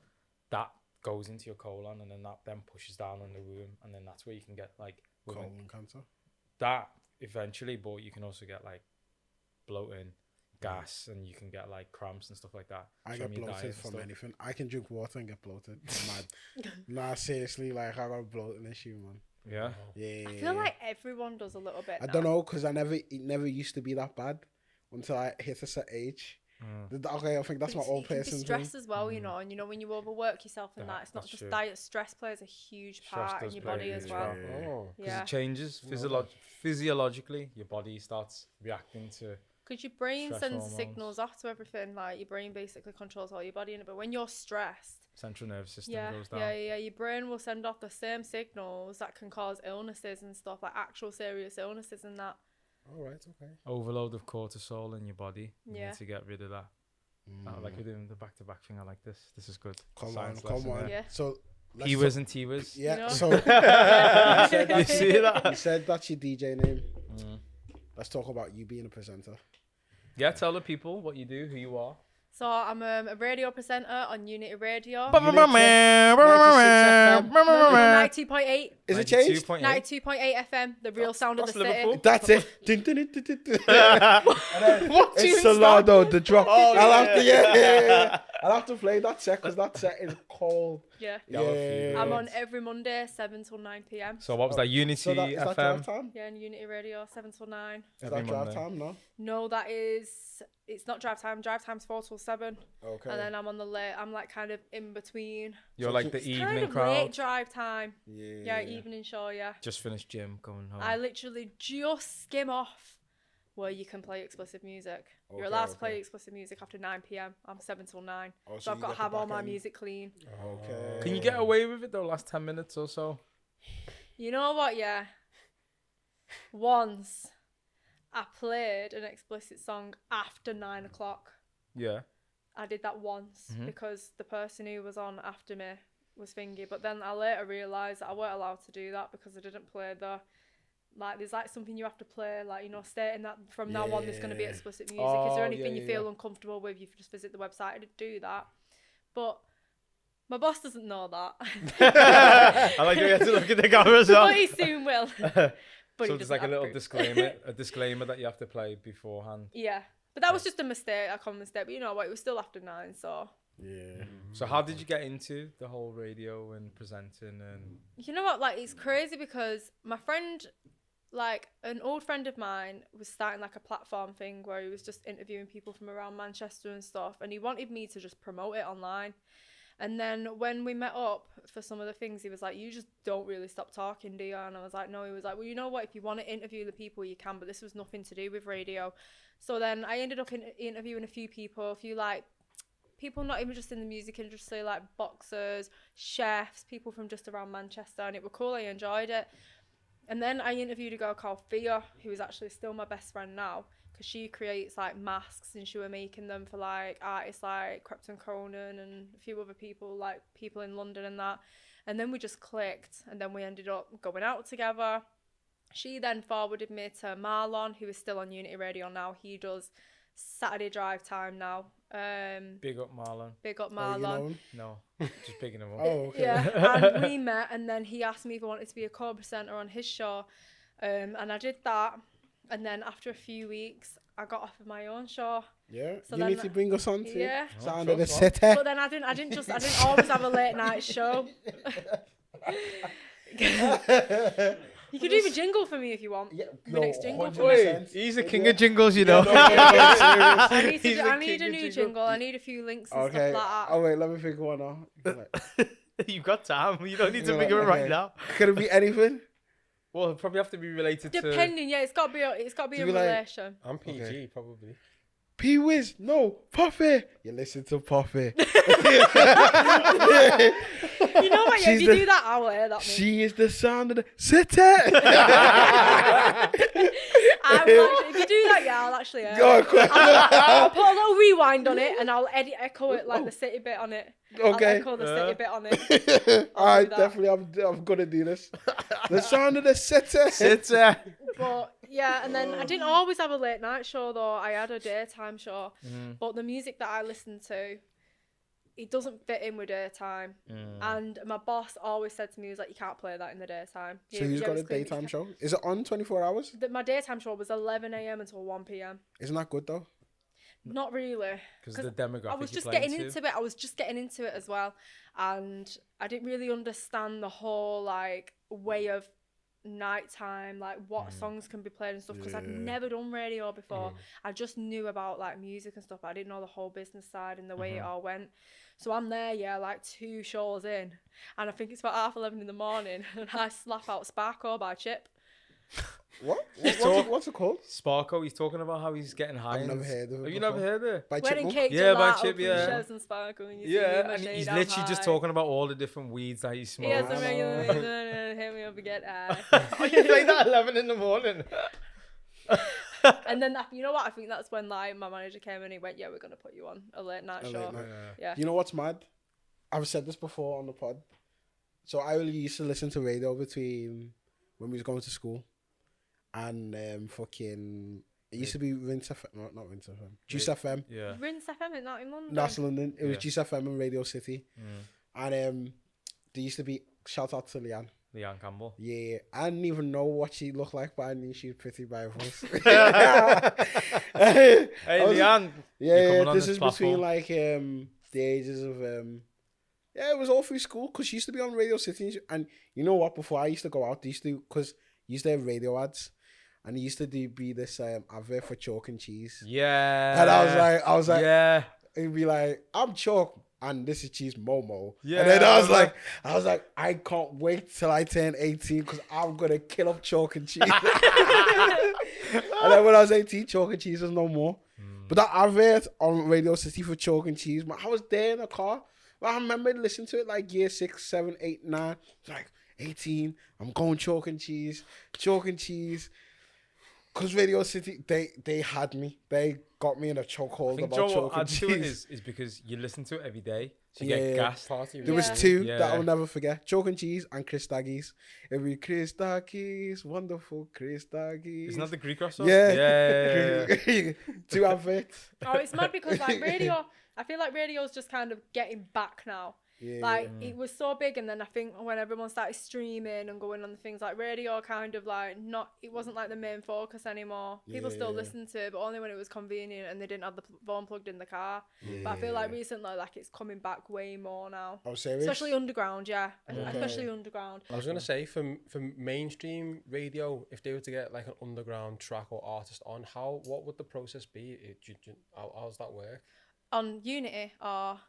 that goes into your colon, and then that then pushes down on the womb, and then that's where you can get like women colon cancer. that eventually, but you can also get like bloating, gas, and you can get like cramps and stuff like that. I from get your diet bloated and from stuff. anything. I can drink water and get bloated. Mad. Nah, seriously, like I got a bloating issue, man. Yeah. Yeah. I feel like everyone does a little bit. I now. don't know, because it never used to be that bad until I hit a set age. Okay, I think that's But my it's- old it can be person stress thing. as well, you know, and you know when you overwork yourself and that, it's not That's just true. diet. Stress plays a huge Stress part in does your play a body as huge well. part. Oh. Because Yeah, it changes physiologically, your body starts reacting to. because your brain stress sends hormones. signals off to everything. Like your brain basically controls all your body in it. But when you're stressed, Central nervous system yeah, goes down. yeah, your brain will send off the same signals that can cause illnesses and stuff, like actual serious illnesses and that. All right, okay. Overload of cortisol in your body. You Yeah. need to get rid of that. Like we're doing the back-to-back thing. I like this. This is good. Come Science on, come lesson on. there. Yeah. So let's He-Wiz and T-Wiz. yeah. You know? So You see that? you said that's your DJ name. Mm. Let's talk about you being a presenter. Yeah, tell the people what you do, who you are. So I'm a radio presenter on Unity Radio. 92.8. Is it changed? 92.8 FM, the real sound of that's the city. Liverpool. That's it. Dun, dun, dun, dun, dun, dun. What It's tune's Solado, the drop. Oh, I'll have to, yeah. I'll have to play that set because that set is cold. Yeah. Yeah, I'm a few I'm days. on every Monday, 7 till 9 p.m. So what was that? Unity So is that FM. drive time? Yeah, on Unity Radio, 7 till 9. Is Every that drive Monday. time? No. No, it's not drive time. Drive time's 4 till 7. Okay. And then I'm on the late, I'm like kind of in between. You're So like the it's evening Kind of crowd. late drive time. yeah. Yeah, evening show, yeah. Just finished gym, going home. I literally just skim off where you can play explicit music. You're Okay, allowed to okay. play explicit music after 9 p.m. I'm 7 till 9. Oh, So I've you got get to the have all back my end. music clean. Okay. Can you get away with it though? Last 10 minutes or so. You know what, yeah? Once I played an explicit song after 9 o'clock. Yeah. I did that once because the person who was on after me was thingy. But then I later realised that I weren't allowed to do that because I didn't play the... Like, there's like something you have to play, like, you know, stating that from now on there's going to be explicit music. Is there anything you feel uncomfortable with? You just visit the website to do that. But my boss doesn't know that. I like how you have to look at the camera as well. But he soon will. But So there's like a little disclaimer that you have to play beforehand. Yeah. But that was just a mistake, a common mistake. But you know what, it was still after 9, so... Yeah. So how did you get into the whole radio and presenting and... You know what, like, it's crazy because my friend... Like, an old friend of mine was starting, like, a platform thing where he was just interviewing people from around Manchester and stuff, and he wanted me to just promote it online. And then when we met up for some of the things, he was like, you just don't really stop talking, do you? And I was like, no. He was like, well, you know what? If you want to interview the people, you can, but this was nothing to do with radio. So then I ended up interviewing a few people, like, people not even just in the music industry, like boxers, chefs, people from just around Manchester, and it was cool. I enjoyed it. And then I interviewed a girl called Thea, who is actually still my best friend now, because she creates like masks, and she were making them for like artists like Krypton Conan and a few other people, like people in London and that. And then we just clicked, and then we ended up going out together. She then forwarded me to Marlon, who is still on Unity Radio now. He does Saturday drive time now. Big up Marlon. Big up Oh, you Marlon. know him? No, just picking him up. Oh, okay. Yeah, and we met, and then he asked me if I wanted to be a co-presenter on his show, and I did that. And then after a few weeks, I got offered my own show. Yeah. So You then- need to bring us on to Yeah. Sound of the sure. City. But then I didn't always have a late night show. You could do a jingle for me if you want. Yeah, My next jingle for me. Wait, he's the king of jingles, you know. I need, He's the I need king a of new jingle. jingle. I need a few links and Okay. stuff like that. Oh wait, let me think of one now. You've got time. You don't need to Yeah, think of it right okay. now. Could it be anything? Well, it'll probably have to be related to... Depending, yeah, it's got to be a Do you like- relation. I'm PG, Okay. probably. P-Wizz, no, Poppy. You listen to Poppy. You know what? Yeah, if She's you the- do that, I'll hear that. She is the sound of the city. If you do that, yeah, I'll actually hear it. Oh, quick. I'll put a little rewind on it and I'll echo it like the city bit on it. Okay. I'll echo the city bit on it. Alright, that. definitely, I'm gonna do this. The sound of the city. It's But yeah, and then I didn't always have a late night show though. I had a daytime show. But the music that I listened to, it doesn't fit in with daytime. And my boss always said to me, he was like, you can't play that in the daytime. So you've got a daytime show? Is it on 24 hours? My daytime show was 11 a.m. until 1 p.m. Isn't that good though? Not really. because the demographic I was you're just playing getting to. into it. I was just getting into it as well. And I didn't really understand the whole like way of nighttime, like what songs can be played and stuff, because I'd Yeah. never done radio before. I just knew about like music and stuff, but I didn't know the whole business side and the way it all went. So I'm there, yeah, like 2 shows in, and I think it's about 11:30 in the morning, and I slap out Sparko by Chip. What? What's it called? Sparko, he's talking about how he's getting high. I've never heard of it Have you before. never heard it? By Wedding Chipmunk? cake, Yeah, by gelato, Chip, yeah. Pushes and Sparko, and you see Yeah, my and shade he's on literally just high. talking about all the different weeds that he He smokes. has a Oh. regular hit me up again. Oh, you play that 11 in the morning. And then you know what? I think that's when like my manager came and he went, "Yeah, we're gonna put you on a late night A show." late night. Yeah. You know what's mad? I've said this before on the pod. So I really used to listen to radio between when we was going to school and fucking. It used to be Rinse FM, not Rinse FM, Juice FM. Yeah. Rinse FM is not in London. That's London. It was Yeah. Juice FM and Radio City, and there used to be shout out to Leanne. Leanne Campbell. Yeah, I didn't even know what she looked like, but I knew she was pretty by her voice. Hey, was- Leanne. Yeah, You're coming on this this is between platform. like the ages of yeah, it was all through school because she used to be on Radio City, and you know what? Before I used to go out, they used to because used to have radio ads, and there used to be this advert for chalk and cheese, Yeah. and I was like, yeah. it'd be like, I'm chalk and this is cheese Momo, Yeah, and then I was I like, I can't wait till I turn 18 because I'm gonna kill up chalk and cheese. And then when I was 18, chalk and cheese was no more. But that advert on Radio City for chalk and cheese, man, I was there in the car. But I remember listening to it like year 6, 7, 8, 9. It's like 18, I'm going chalk and cheese. Because Radio City, they had me. They got me in a chokehold about Joe, chalk and add to it cheese. is because you listen to it every day, so you get gassed. There was Yeah. 2 Yeah. that I'll never forget. Chalk and cheese and Chris Daggies. Every Chris Daggies, wonderful Chris Daggies. Isn't that the Greek restaurant? Yeah. 2 adverts. Oh, it's mad because like radio, I feel like radio's just kind of getting back now. Yeah. Like it was so big, and then I think when everyone started streaming and going on the things like radio, kind of like it wasn't like the main focus anymore. People still Yeah. listened to it, but only when it was convenient and they didn't have the phone plugged in the car. But I feel like recently, like it's coming back way more now. I'm serious. Especially underground, yeah. Okay. Especially underground. I was gonna say for mainstream radio, if they were to get like an underground track or artist on, what would the process be? How's that work? On Unity or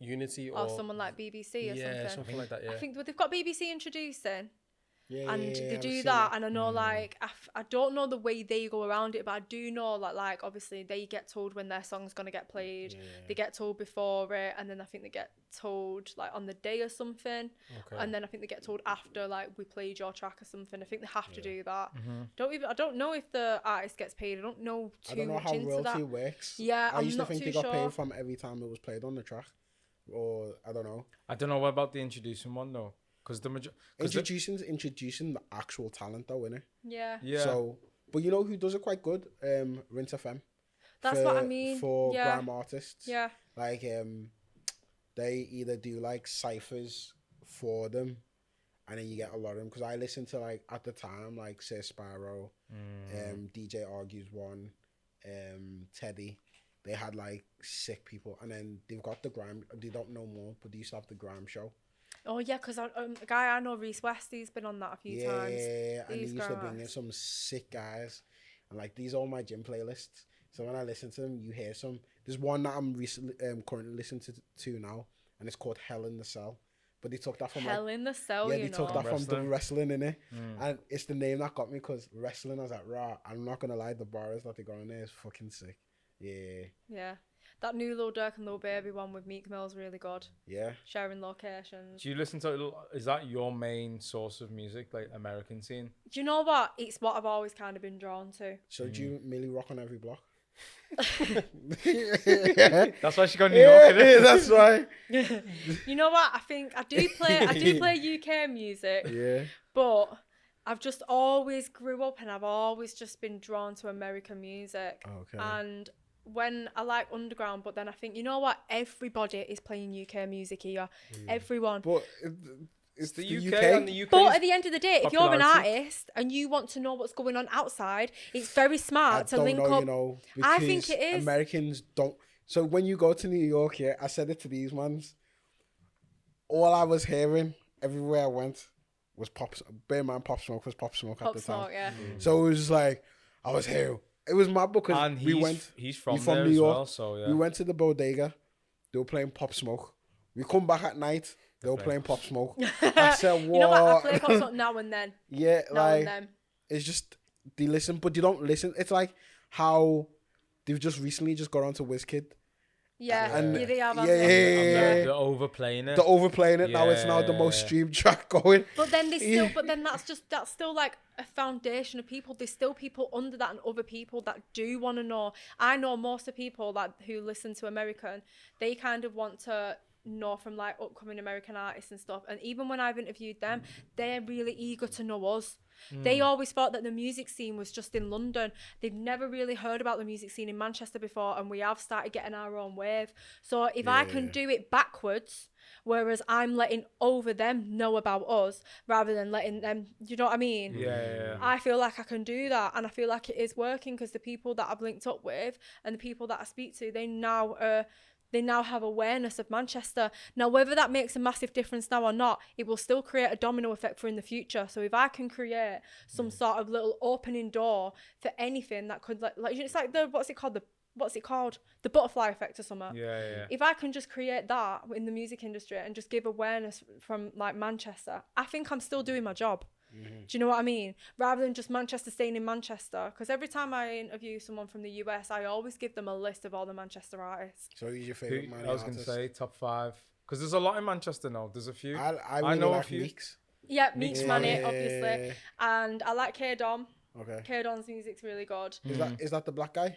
Unity or someone like BBC or something like that. Yeah. I think they've got BBC introducing. Yeah, And yeah, they I've do seen that, it. and I know like I don't know the way they go around it, but I do know like obviously they get told when their song's gonna get played. They get told before it, and then I think they get told like on the day or something, and then I think they get told after like we played your track or something. I think they have to do that. I don't know if the artist gets paid. I don't know I don't know much how into royalty that. works. Yeah, I used to I'm think not they too got sure. paid from every time it was played on the track. Or, I don't know. I don't know what about the introducing one though, because Introducing the actual talent though, innit? Yeah, So, but you know who does it quite good? Rinse FM. that's what I mean. For Yeah, grime artists. yeah. Like, they either do like ciphers for them, and then you get a lot of them. Because I listened to like at the time like Sir Sparrow, DJ Argues One, Teddy. They had like sick people, and then they've got the grime. They don't know more, but they used to have the grime show. Oh yeah, because a guy I know, Reese West, he's been on that a few times. Yeah, and they These used to bring in guys. some sick guys, and like these are all my gym playlists. So when I listen to them, you hear some. There's one that I'm recently currently listening to now, and it's called Hell in the Cell. But they took that from Hell in the Cell, yeah, you they know. took that from the Wrestling. wrestling in it, and it's the name that got me because wrestling. I was like, rah. I'm not gonna lie, the bars that they got in there is fucking sick. Yeah, Yeah. That new Lil Durk and Lil Baby one with Meek Mill's really good. yeah. Sharing locations. do you listen to? Is that your main source of music, like American scene? Do you know what? It's what I've always kind of been drawn to. So do you Millie rock on every block? That's why she got New York. Yeah, that's right. You know what? I think I do play UK music, Yeah. but I've just always grew up and I've always just been drawn to American music. Okay. And when I like underground, but then I think, you know what? Everybody is playing UK music here. Everyone. But it's The the UK and the UK. But at the end of the day, if you're an Popularity. artist and you want to know what's going on outside, it's very smart to don't link know, up. you know, I think because it is. Americans don't. So when you go to New York, yeah, I said it to these ones. All I was hearing everywhere I went was Pop. Bear in mind, Pop Smoke was Pop Smoke Pop at the Smoke, time. yeah. So it was just like I was here. It was mad because and we went. He's from we from there New as York. well, so yeah. We went to the bodega. They were playing Pop Smoke. We come back at night. They were playing Pop Smoke. I said, what? You know what? I play Pop Smoke now and then. Yeah, Now like and then. it's just they listen, but you don't listen. It's like how they've just recently just got onto WizKid. Yeah, And- yeah, they have. yeah, haven't they? yeah, And yeah. they're overplaying it. They're overplaying it now. It's now the most Yeah. streamed track going. But then that's still like a foundation of people. There's still people under that and other people that do want to know. I know most of people who listen to American, they kind of want to know from like upcoming American artists and stuff. And even when I've interviewed them, they're really eager to know us. They always thought that the music scene was just in London. They've never really heard about the music scene in Manchester before, and we have started getting our own wave. So if I can do it backwards, whereas I'm letting over them know about us rather than letting them, you know what I mean? Yeah. I feel like I can do that, and I feel like it is working because the people that I've linked up with and the people that I speak to, they now have awareness of Manchester. Now, whether that makes a massive difference now or not, it will still create a domino effect for in the future. So if I can create some sort of little opening door for anything that could, like it's like what's it called? The butterfly effect or something. Yeah. If I can just create that in the music industry and just give awareness from like Manchester, I think I'm still doing my job. Do you know what I mean? Rather than just Manchester staying in Manchester. Because every time I interview someone from the US, I always give them a list of all the Manchester artists. So who's your favorite man? I was going to say top 5. Because there's a lot in Manchester now. There's a few. I really know a like few. Meeks. Yeah, Meeks Yeah. Manny, obviously. And I like K-Dom. Okay. K-Don's music's really good. Is that the black guy?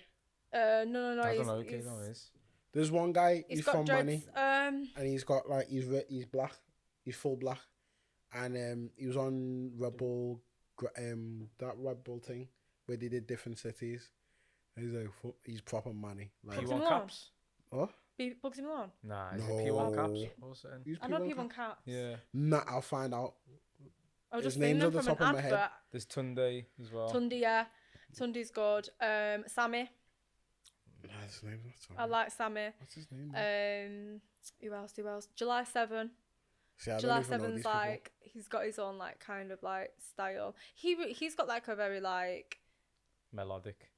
No. I don't know who K-Don is. There's one guy. He's got from dreads. Manny, and he's got like he's black. He's full black, and he was on Red Bull, that Red Bull thing where they did different cities. And he's like he's proper Manny. Like P1 caps. what? Bugsy Malone. Nah, is No. it P1 caps or something? He's I know P1 P1 Caps. Yeah. Nah, I'll find out. I was His just seeing name's them on the from an top of my head. advert. There's Tunde as well. Tunde, yeah. Tunde's good. Sammy. Nah, his name's not I Tommy. like Sammy. What's his name? Who else? July 7. See, I don't July even know 7's these like he's got his own like kind of like style. He's got like a very like Melodic.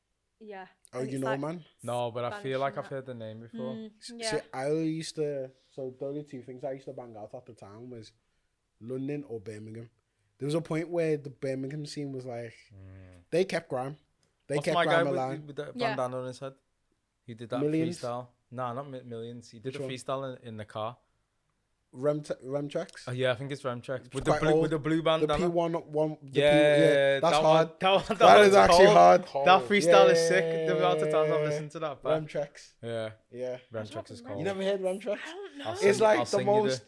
yeah. Oh, and you it's, know, like, man. No, but I Spanish feel like and I've heard the name before. Yeah. See, I used to. So the only two things I used to bang out at the time was London or Birmingham. There was a point where the Birmingham scene was like they kept grime. They What's kept my guy grime alive. with the Yeah. bandana on his head? He did that Millions? freestyle. Nah, not Millions. He did Which a one? freestyle in the car. Rem tracks. Oh yeah, I think it's Remtracks with quite the blue old. with the blue The bandana. P1. Yeah, That's that hard. One, That one's is actually cold. hard. That freestyle is Yeah. sick. The amount of times I've listened to that. Rem tracks. Yeah, Yeah. Remtracks is cold. You never heard Rem tracks? I don't know. I'll It's sing- like I'll the sing you most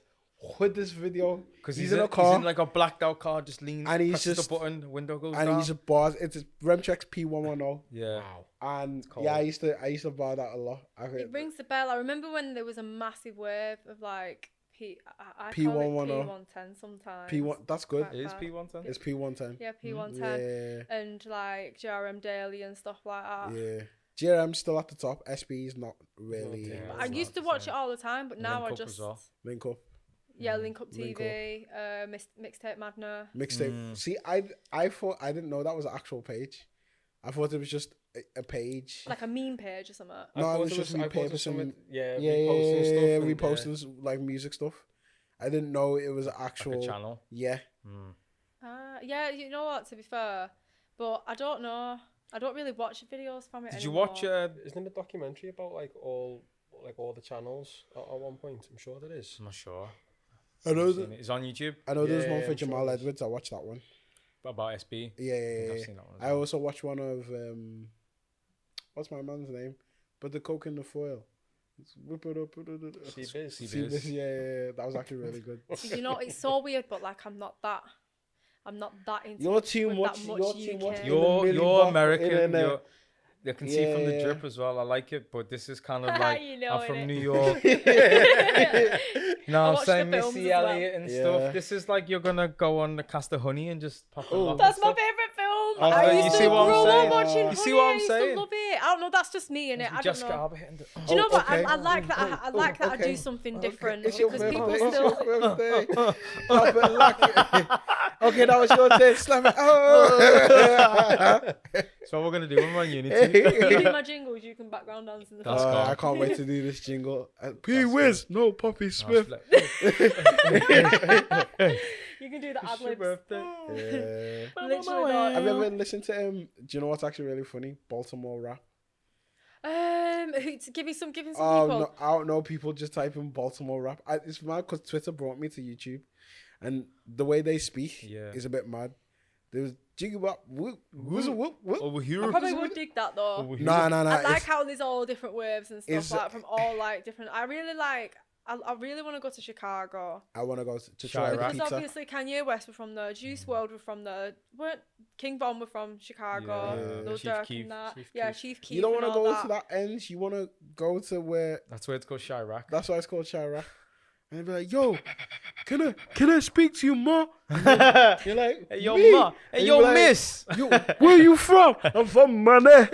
hoodest video. Because he's in a car he's in like a blacked out car, just leans, and he's presses just the button, the window goes and down. he's just bars. It's Rem tracks P110. Yeah. And cold. yeah, I used to bar that a lot. It rings the bell. I remember when there was a massive wave of like I P110. call it P110 sometimes. P1. That's good. Quite It is bad. P110. It's P110. Yeah, P110 Yeah. and like JRM Daily and stuff like that. Yeah. GRM's still at the top. SB's not really. Yeah, I it's used to not the watch same. it all the time, but now Link I Up as just well. Link up. Link Up Link TV, Mixtape Madness. Mixtape. See, I thought I didn't know that was an actual page. I thought it was just a page. Like a meme page or something. No, it was just repurposing. Reposting like music stuff. I didn't know it was an actual Like a channel. Yeah. Yeah, you know what, to be fair, but I don't know. I don't really watch videos from it Did you anymore. watch? Isn't there a documentary about like all the channels at one point? I'm sure there is. I'm not sure. I know Seen it. It's on YouTube. I know there's Yeah, one for I'm sure Jamal it is. Edwards. I watched that one. About SB. Yeah, yeah, I've yeah. seen that one as I well. also watched one of what's my man's name? But the coke in the foil. Whip it up. CBiz. Yeah, that was actually really good. You know, it's so weird, but like I'm not that into You're it too with much. that much You're too UK. much. You're American. You're, You can see from the Yeah. drip as well. I like it, but this is kind of like You know, I'm from innit? New York. I No, I'm watched saying the films Missy as well. Elliott and Yeah. stuff. This is like you're gonna go on the Cast of Honey and just pop Oh. it. That's my favourite film. Oh, I you used see to what I'm grow saying? up watching You Honey. see what I'm I used saying? to love it. I don't know. That's just me, innit? I don't Jessica know. Alba hitting the. Do you know what? okay. I like that. I like that. I okay. do something different It's your because birthday. people It's still. your birthday. Pop it like it. Okay, that was your turn. Slam it. Oh. So what we're gonna do when we're on Unity. You do my jingles. You can background dance in the That's film. gone. I can't wait to do this jingle. P Wizz, no Poppy Smith. You can do the ad It's your libs. birthday. Yeah. Literally not. Have you ever listened to Do you know what's actually really funny? Baltimore rap. Give me some Oh people. no, I don't know. People just type in Baltimore rap. It's mad because Twitter brought me to YouTube, and the way they speak Yeah. is a bit mad. There was jiggy whoop whoop whoop whoop. Over here. I probably would dig that though. Over here. Nah. I like it's- how there's all different waves and it's- stuff like from all like different. I really like. I really want to go to Chicago I want to go to try the Chirac. because pizza. obviously Kanye West were from there, Juice WRLD were from there, weren't King Von were from Chicago, Yeah. Lil Chief Durk Keef. and that. Chief Yeah, Keef. Chief Keef. You don't want to and all go to that end. You want to go to where. That's where it's called Chirac. That's why it's called Chirac. And they'd be like, "Yo, can I speak to you, ma?" You're like, Hey yo, "Me?" ma. Hey And yo, you're like, miss. "Yo, where you from?" I'm from Money.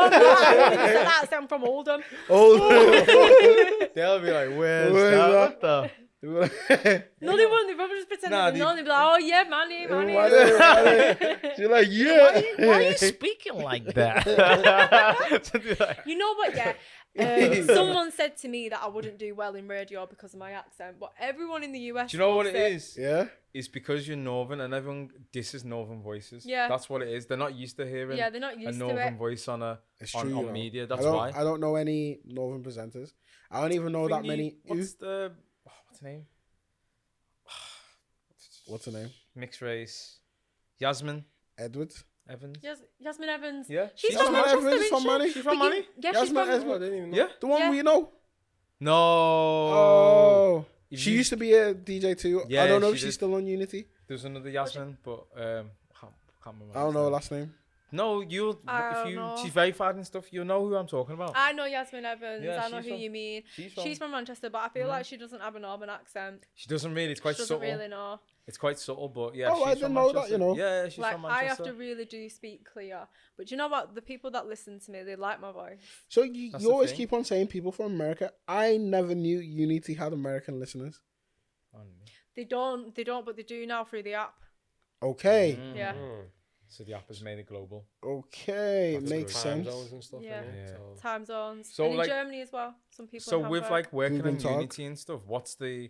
Oh, no, I wouldn't say that. I'm from Oldham. They'll be like, where's Where's that? that? What the? No, they wouldn't. They probably just pretend Nah, they know. They'd be like, "Oh yeah, money." You're like, "Yeah." Why are you speaking like that? You know what? Yeah. Someone said to me that I wouldn't do well in radio because of my accent, but everyone in the US. Do you know what loves it is? Yeah. It's because you're Northern and everyone disses Northern voices. Yeah. That's what it is. They're not used to hearing Yeah, they're not a used to Northern it. voice on It's true, you on know. media. That's I don't, why. I don't know any Northern presenters. I don't even know that many. What's the what's the name? What's the name? Mixed race. Yasmin Edwards. Evans. Yasmin Evans. Yeah. She's Yasmin from Manchester, Evans isn't from Manny. she? She's from Manny? Yeah, she's Yasmin from... Evans. Oh, I didn't even know. Yeah. The one Yeah. we know. No. Oh. If She you- used to be a DJ too. Yeah, I don't know she if she's did. still on Unity. There's another Yasmin, but can't remember. I don't know her her last name. No, you'll I if don't you know. she's verified and stuff. You'll know who I'm talking about. I know Yasmin Evans. Yeah, I know she's who from- you mean. She's She's from Manchester, but I feel like she doesn't have a Northern accent. She doesn't really. It's quite She doesn't subtle. really know. It's quite subtle, but yeah. Oh, she's I didn't from know that, Manchester. you know. Yeah, she's Like from I Manchester. have to really do speak clear. But do you know what? The people that listen to me, they like my voice. So you That's the always thing. keep on saying people from America. I never knew Unity had American listeners. They don't, but they do now through the app. Okay. Yeah. So the app has made it global. Okay, That's makes good. Time sense. zones and stuff. Yeah. Yeah. So. Time zones. So, and in like- Germany as well. Some people. So in with Hamburg. like working Google on Talk. Unity and stuff, what's the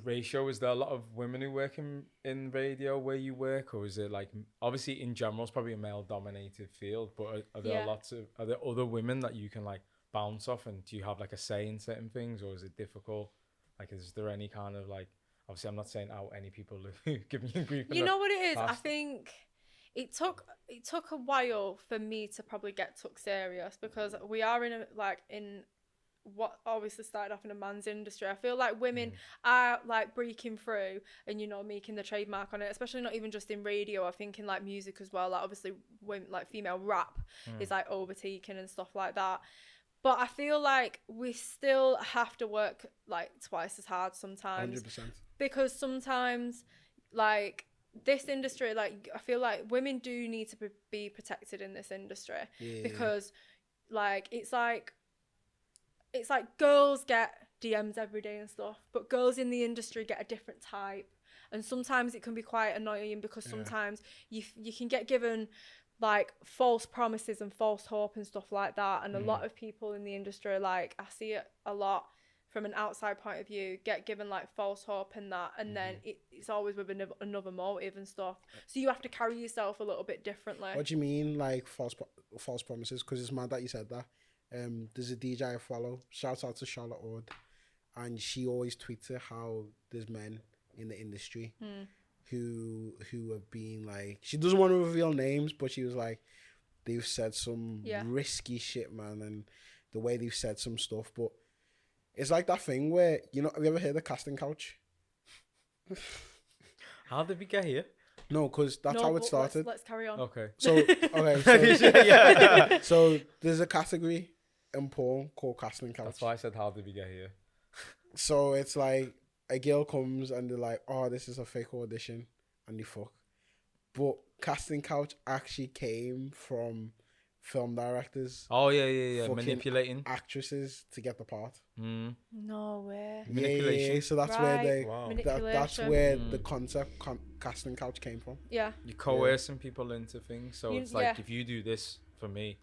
ratio? Is there a lot of women who work in radio where you work, or is it like obviously in general it's probably a male dominated field, but are there Yeah. are there other women that you can like bounce off, and do you have like a say in certain things, or is it difficult? Like, is there any kind of like, obviously I'm not saying out any people who give me grief. You know what it is? I past. think it took a while for me to probably get took serious, because we are in what obviously started off in a man's industry. I feel like women are like breaking through and, you know, making the trademark on it, especially not even just in radio. I think in like music as well. Like obviously women, like female rap is like overtaken and stuff like that. But I feel like we still have to work like twice as hard sometimes. 100%. Because sometimes like this industry, like I feel like women do need to be protected in this industry. Yeah. Because like it's like girls get DMs every day and stuff, but girls in the industry get a different type, and sometimes it can be quite annoying, because sometimes you can get given like false promises and false hope and stuff like that, and a lot of people in the industry, like I see it a lot from an outside point of view, get given like false hope and that, and then it's always with another motive and stuff, so you have to carry yourself a little bit differently. What do you mean, like false promises? Because it's mad that you said that. There's a DJ I follow. Shout out to Charlotte Ord, and she always tweets it how there's men in the industry who have been like. She doesn't want to reveal names, but she was like, they've said some risky shit, man, and the way they've said some stuff. But it's like that thing where, you know, have you ever heard of casting couch? How did we get here? No, because that's how it but started. Let's carry on. Okay. So Yeah. so there's a category in porn called casting couch. That's why I said how did we get here? So it's like a girl comes and they're like, oh, this is a fake audition, and they fuck. But casting couch actually came from film directors, Oh yeah. Fucking Manipulating. actresses to get the part. No way. Manipulation. Yeah. So that's where Right. they. Wow. That's Manipulation. where the concept casting couch came from. Yeah. You're coercing people into things, so You- it's like yeah. if you do this for me.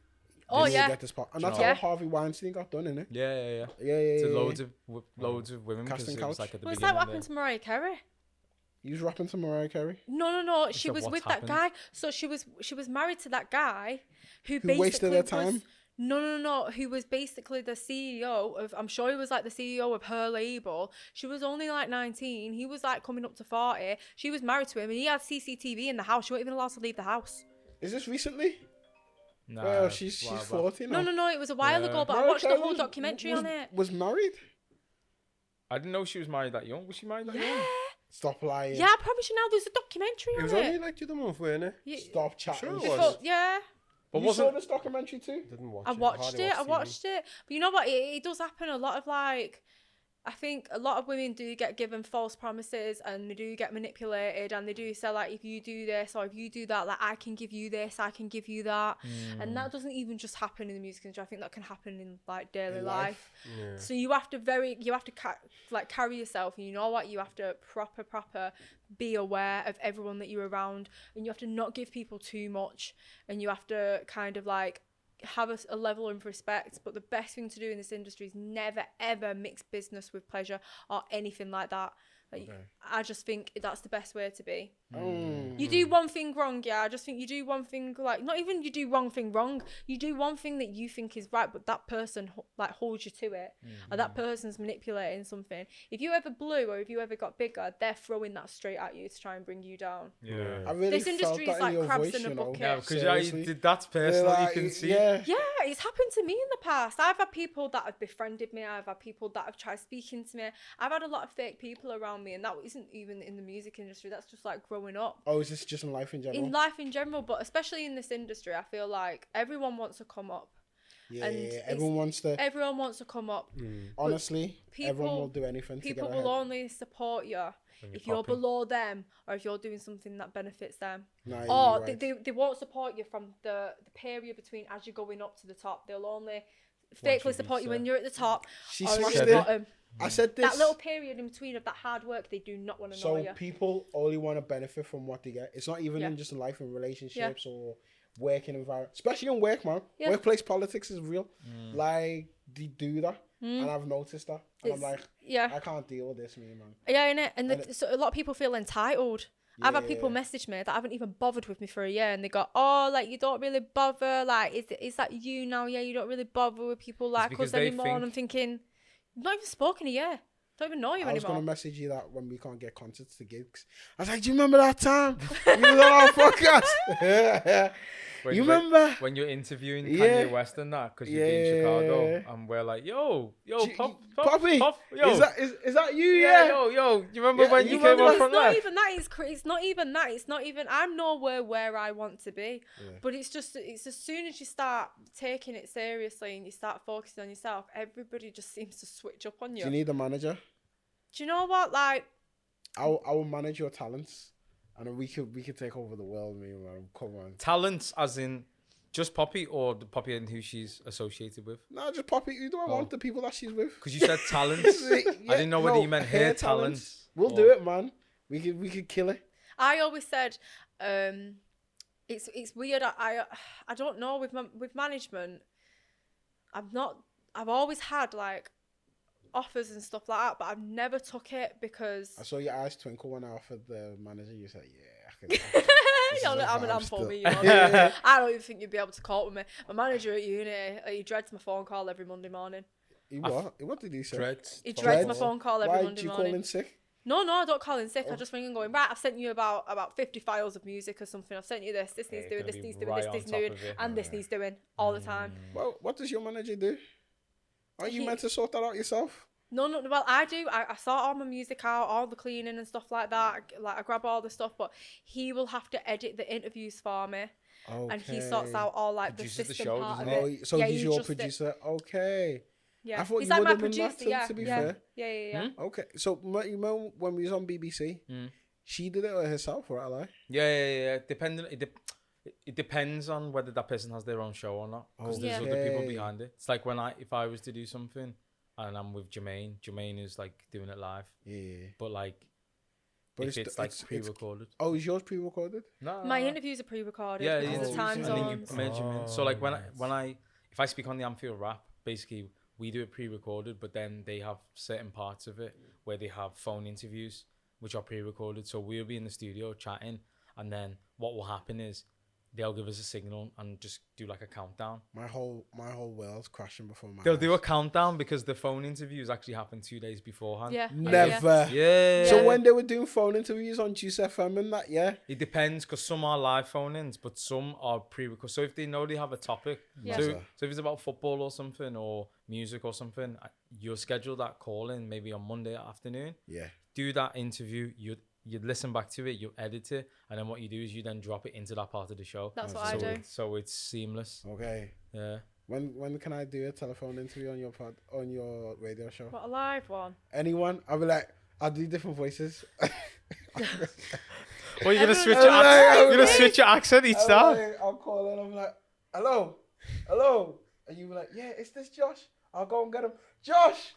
Oh then you'll yeah. get this part, and Do you that's know- how Yeah. Harvey Weinstein got done, innit? Yeah. Yeah. To yeah. loads of women, because Casting it was couch. like at the Well, it's beginning. like what happened to Mariah Carey. He was rapping to Mariah Carey, No. She of was what's with happened? that guy. So she was married to that guy who who basically wasted their was- time. No. Who was basically the CEO of, I'm sure he was like the CEO of her label. She was only like 19. He was like coming up to 40. She was married to him, and he had CCTV in the house. She wasn't even allowed to leave the house. Is this recently? Nah, Well, she's blah, blah. 40 now. No. It was a while Yeah. ago, but I Mariah watched the Carey whole was- documentary on it. Was married? I didn't know she was married that young. Was she married that Yeah. young? Stop lying. Yeah, I probably should now. There's a documentary It on was it. only like the other month, weren't it? Yeah, Stop chatting. Sure it shit. was. yeah. But You wasn't saw this documentary too? Didn't watch I it. watched Hardly it. I TV. watched it. But you know what? It does happen a lot of like. I think a lot of women do get given false promises, and they do get manipulated, and they do say like, if you do this or if you do that, like I can give you this, I can give you that, and that doesn't even just happen in the music industry. I think that can happen in like daily In life. Yeah. So you have to carry yourself, and you know what? You have to proper be aware of everyone that you're around, and you have to not give people too much, and you have to kind of like have a level of respect. But the best thing to do in this industry is never ever mix business with pleasure or anything like that, Like, I just think that's the best way to be. Mm. You do one thing wrong, yeah. I just think you do one thing, like, not even you do one thing wrong. You do one thing that you think is right, but that person like holds you to it, or that person's manipulating something. If you ever blew or if you ever got bigger, they're throwing that straight at you to try and bring you down. Yeah. I really This industry felt is that in like your crabs voice, in a you know? bucket. Yeah, because Seriously. that's personal. Like, You can see. Yeah. Yeah, it's happened to me in the past. I've had people that have befriended me. I've had people that have tried speaking to me. I've had a lot of fake people around me, and that isn't even in the music industry. That's just like growing up. Oh, is this just in life in general? In life in general, but especially in this industry, I feel like everyone wants to come up. Yeah, and everyone wants to. Everyone wants to come up. Honestly, everyone people- will do anything to get People ahead. will only support you if you're below them or if you're doing something that benefits them. Nah, Or you're right. they won't support you from the period between as you're going up to the top. They'll only faithfully support you when you're at the top She or at smashed the it. bottom. I said this. That little period in between of that hard work, they do not want to know So you. people only want to benefit from what they get. It's not even Yeah. in just life and relationships or working environment, especially in work, man. Yeah. Workplace politics is real. Like they do that, and I've noticed that, and I'm It's- like, Yeah. I can't deal with this, me, man. Yeah, innit? And so a lot of people feel entitled. I've had people Yeah. message me that haven't even bothered with me for a year, and they go, "Oh, like you don't really bother. Like, is that you now? Yeah, you don't really bother with people like because us they anymore." And I'm thinking, I've not even spoken a year. Don't even know you I was anymore. gonna message you that when we can't get concerts to gigs. I was like, do you remember that time? You was on our podcast. You remember? when you're interviewing Yeah. Kanye West and that because you're in Chicago Yeah. and we're like, yo, Poppy, yo, is that you? yeah, Yeah. yo, you remember Yeah, when you you came remember- on It's Front not Left? even that. It's not even that. It's not even. I'm nowhere where I want to be. Yeah. But it's just. It's as soon as you start taking it seriously and you start focusing on yourself, everybody just seems to switch up on Do you. you need a manager? Do you know what? Like, I will manage your talents, and then we could take over the world, me, man. Come on. Talents as in just Poppy or the Poppy and who she's associated with? No, just Poppy. You don't want the people that she's with. Because you said talents. I didn't know whether you meant her talents. We'll or- do it, man. We could kill it. I always said, it's weird. I don't know with management. I've always had like offers and stuff like that, but I've never took it because I saw your eyes twinkle when I offered the manager. You said, "Yeah, I can." you know, is a I'm an vibe handful still. me. You know? I don't even think you'd be able to cope with me. My manager at uni, he dreads my phone call every Monday morning. What did he say? Dreads. He dreads my Dreads? phone call every Why Monday do you call morning. in sick? No, I don't call in sick. I just ring and going, right, I've sent you about 50 files of music or something. I've sent you this needs you're doing, gonna this be needs doing, right this on needs top doing, of it. and this needs doing all the time. Well, what does your manager do? Aren't you He- meant to sort that out yourself? No, well, I do. I sort all my music out, all the cleaning and stuff like that. Like, I grab all the stuff, but he will have to edit the interviews for me. Okay. And he sorts out all, like, the Produces the system show, part of doesn't it. Oh, so Yeah, he's he your just did- producer. Okay. Yeah. I thought He's you like would my have done that producer, too, yeah. to be yeah. fair. Yeah. Okay. So you remember when we was on BBC, she did it herself, or I? Yeah. It depends on whether that person has their own show or not. Because there's other people Okay. behind it. It's like if I was to do something and I'm with Jermaine is like doing it live. Yeah. But like, But if it's like pre-recorded. Oh, is yours pre-recorded? No. My interviews are pre-recorded Yeah, because of time and then you zones. merge them in. So like if I speak on the Anfield Rap, basically we do it pre-recorded, but then they have certain parts of it where they have phone interviews, which are pre-recorded. So we'll be in the studio chatting, and then what will happen is they'll give us a signal and just do like a countdown. My whole world's crashing before my They'll eyes. do a countdown because the phone interviews actually happen 2 days beforehand. Yeah. Never. Yeah. So when they were doing phone interviews on Juice FM and that, yeah. It depends because some are live phone-ins, but some are pre-recorded. So if they know they have a topic, Yeah. so if it's about football or something or music or something, you'll schedule that call in maybe on Monday afternoon. Yeah. Do that interview. You'd listen back to it. You edit it, and then what you do is you then drop it into that part of the show. That's what I do. So it's seamless. Okay. Yeah. When can I do a telephone interview on your radio show? What a live one. Anyone? I'll be like, I'll do different voices. Well, you're gonna switch your accent. You're gonna switch your accent each time. I'll call and I'm like, hello, and you be like, yeah, is this Josh? I'll go and get him, Josh.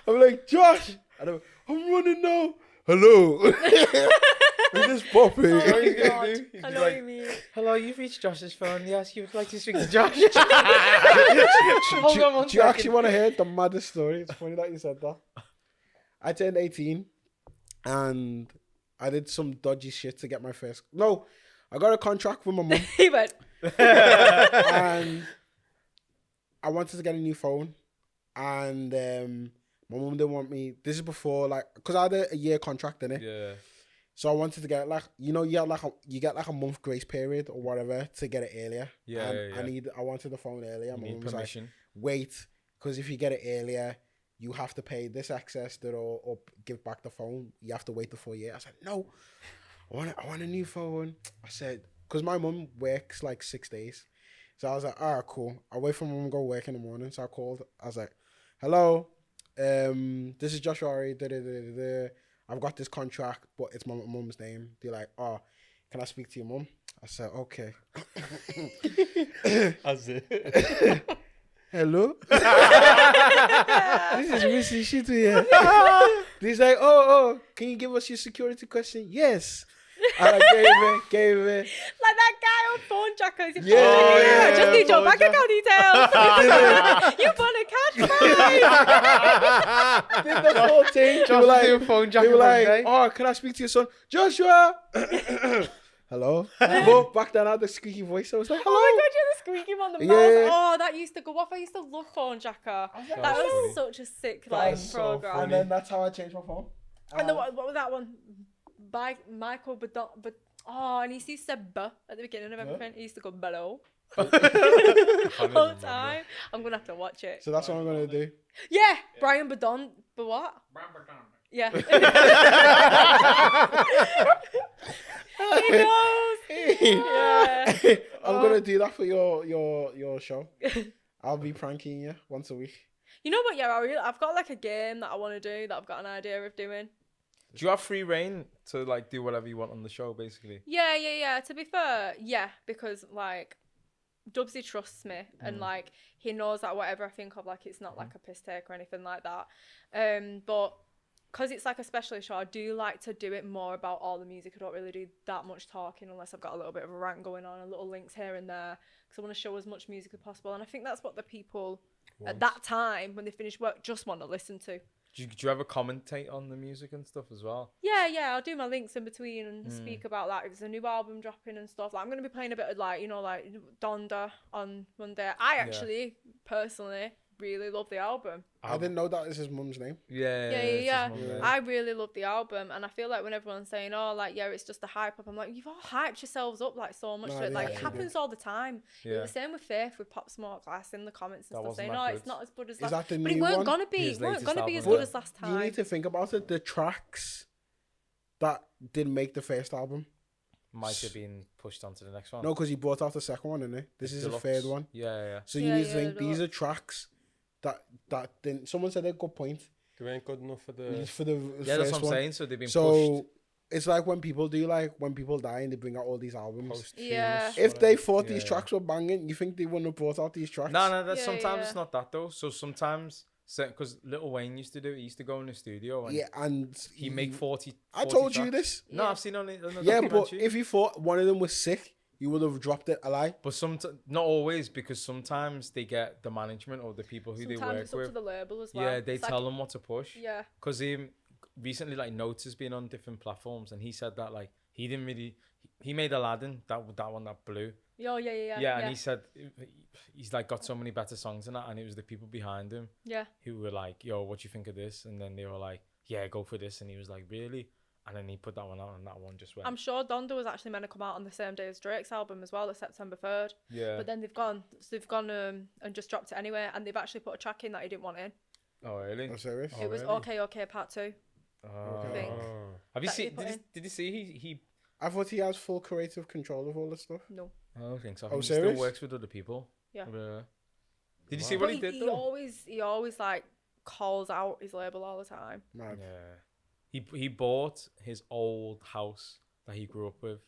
I'm like, Josh, and I'm running now. Hello. Is this Poppy. Oh what he's my gonna God. do? He's I be know like, what you mean. Hello, you've reached Josh's phone. Yes, you would like to speak to Josh. Hold on one Do you actually second. want to hear the maddest story? It's funny that you said that. I turned 18 and I did some dodgy shit to get my first. No, I got a contract with my mum He went, and I wanted to get a new phone. And my mum didn't want me. This is before, like, because I had a year contract in it. Yeah. So I wanted to get, like, you know, you get like a month grace period or whatever to get it earlier. Yeah, And yeah. I wanted the phone earlier. You My need mum was like, permission. wait, because if you get it earlier, you have to pay this excess that or give back the phone. You have to wait the full year. I said, no, I want a new phone. I said, because my mum works like 6 days. So I was like, all right, cool. I'll wait for mum to go work in the morning. So I called. I was like, hello, this is Joshua. I've got this contract, but it's my mum's name. They're like, oh, can I speak to your mum? I said, okay. That's it. Hello? This is Mr. Shito here. He's like, oh, can you give us your security question? Yes. And I gave it. like that guy on phone jacker. He's Yeah, I yeah, just need your phone bank account details. You want a cash prize? Did the whole thing. They were like, phone they were like, oh, can I speak to your son? Joshua! Hello? But back then I had the squeaky voice. I was like, hello? Oh my God, you're the squeaky one, the Yeah. mouse. Oh, that used to go off. I used to love phone jacker. That was such a sick like so program. And then that's how I changed my phone. And what was that one? By Michael, but and he used to say "buh" at the beginning of everything. He used to go "bello" all the time. I'm gonna have to watch it. So that's what I'm going to do. Yeah, Brian Badon, but what? Yeah. He knows. Yeah. I'm going to do that for your show. I'll be pranking you once a week. You know what? Yeah, I've got like a game that I want to do that I've got an idea of doing. Do you have free reign to like do whatever you want on the show, basically? Yeah. To be fair, yeah, because like Dubsy trusts me and like he knows that whatever I think of, like it's not like a piss take or anything like that. But because it's like a special show, I do like to do it more about all the music. I don't really do that much talking unless I've got a little bit of a rant going on and little links here and there because I want to show as much music as possible. And I think that's what the people at that time when they finish work just want to listen to. Do you ever commentate on the music and stuff as well? Yeah, I'll do my links in between and speak about that. There's a new album dropping and stuff. Like I'm going to be playing a bit of like, you know, like Donda on Monday. I actually, personally, really love the album. I didn't know that is his mum's name. Yeah. Yeah. it's his mum, I really love the album, and I feel like when everyone's saying, "Oh, like yeah, it's just a hype up," I'm like, you've all hyped yourselves up like so much. No, That, like yeah, it you happens all the time. It Yeah. was the same with Faith with Pop Smoke Glass in the comments and That stuff wasn't saying, that "Oh, good. it's not as good as Is last." that the But it new weren't one? gonna be. His It weren't latest gonna be as album. good as last You time. need to think about it. The tracks that didn't make the first album. Might have been pushed onto the next one. No, because he brought out the second one, didn't he? This is the Deluxe. third one. Yeah. So you Yeah, need to yeah, think the these are tracks that didn't. Someone said a good point They ain't good enough for the. for the Yeah, that's first what I'm one. saying. So they've been So pushed. it's like when people when people die and they bring out all these albums. Post-famous Yeah. If or they thought these Yeah. tracks were banging, you think they wouldn't have brought out these tracks? No, that's Yeah, sometimes yeah. it's not that though. So sometimes, because Lil Wayne used to do it, he used to go in the studio and Yeah, and he make 40. I told you tracks. this. No, Yeah. I've seen on the Yeah, but documentary. if you thought one of them was sick, you would have dropped it alive. But not always, because sometimes they get the management or the people who Sometimes they work it's up to with. the label as well. Yeah, they It's tell like, them what to push. Yeah. Because recently, like Notes has been on different platforms, and he said that like he didn't really. He made Aladdin, that one that blew. Oh yeah. Yeah, and he said he's like got so many better songs than that, and it was the people behind him Yeah. who were like, "Yo, what do you think of this?" And then they were like, "Yeah, go for this," and he was like, "Really?" And then he put that one out, and that one just went. I'm sure Donda was actually meant to come out on the same day as Drake's album as well, the September 3rd. Yeah. But then they've gone and just dropped it anyway, and they've actually put a track in that he didn't want in. Oh really? I'm serious. It was really? Okay Part 2. Oh. think. Have you That seen? he put in. Did you see he? I thought he has full creative control of all this stuff. No. I don't think so. I Oh, think he serious? still works with other people. Yeah. Did you see Wow. what But he did he though? always like calls out his label all the time. Man. Yeah. He bought his old house that he grew up with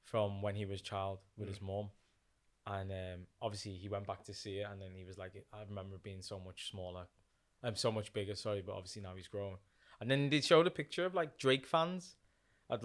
from when he was a child with his mum. And obviously he went back to see it, and then he was like, I remember it being so much smaller. So much bigger, sorry, but obviously now he's grown. And then they showed a picture of like Drake fans, I'd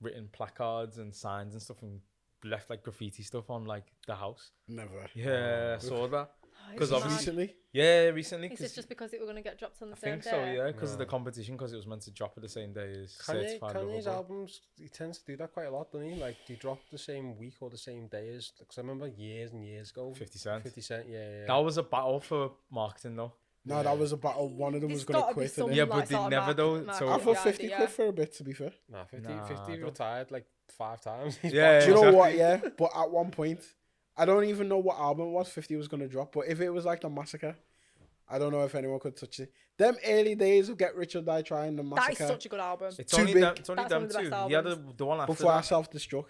written placards and signs and stuff and left like graffiti stuff on like the house. Never. Yeah, I saw that. Because It's obviously, Recently? yeah, recently. Is this just because it were going to get dropped on the I same think so, day? yeah, because of the competition, because it was meant to drop at the same day as Certified Lover Kanye's Boy. albums, he tends to do that quite a lot, doesn't he? Like, they drop the same week or the same day as, because I remember years and years ago. 50 Cent. 50 Cent, yeah. That was a battle for marketing though. No, that was a battle. One of them was There's going to gotta be quit. some, innit? Yeah, but like, they sort of never though, market so- I thought behind 50 it, quit for a bit, to be fair. Nah, 50 Nah, 50 don't- retired like 5 times. He's Yeah, Do you know exactly. what? Yeah, but at one point, I don't even know what album it was 50 was going to drop, but if it was like The Massacre, I don't know if anyone could touch it. Them early days of Get Rich or Die Trying, The That Massacre, is such a good album. It's Too only big. them, it's only That's them one of the two. best Yeah, albums. the one after Before I that. Self-Destruct.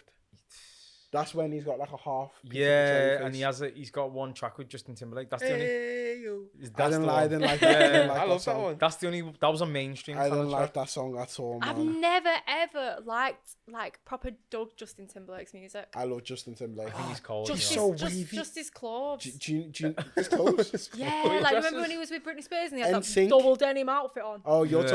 That's when he's got like a half. piece of a Yeah, cherry and face. he's got one track with Justin Timberlake. That's the only. Hey, yo. I That's didn't the lie, I one. didn't like that. I didn't like I love that song. one. That's the only. That was a mainstream. I kind didn't of like track. that song at all, I've man. never ever liked like proper dug Justin Timberlake's music. I love Justin Timberlake. I think he's cold. Just, you know. his, so just, wavy. just his clothes. His clothes? Yeah, Wait, like dresses? remember when he was with Britney Spears and he had that NSYNC? double denim outfit on? Oh, you're Yeah.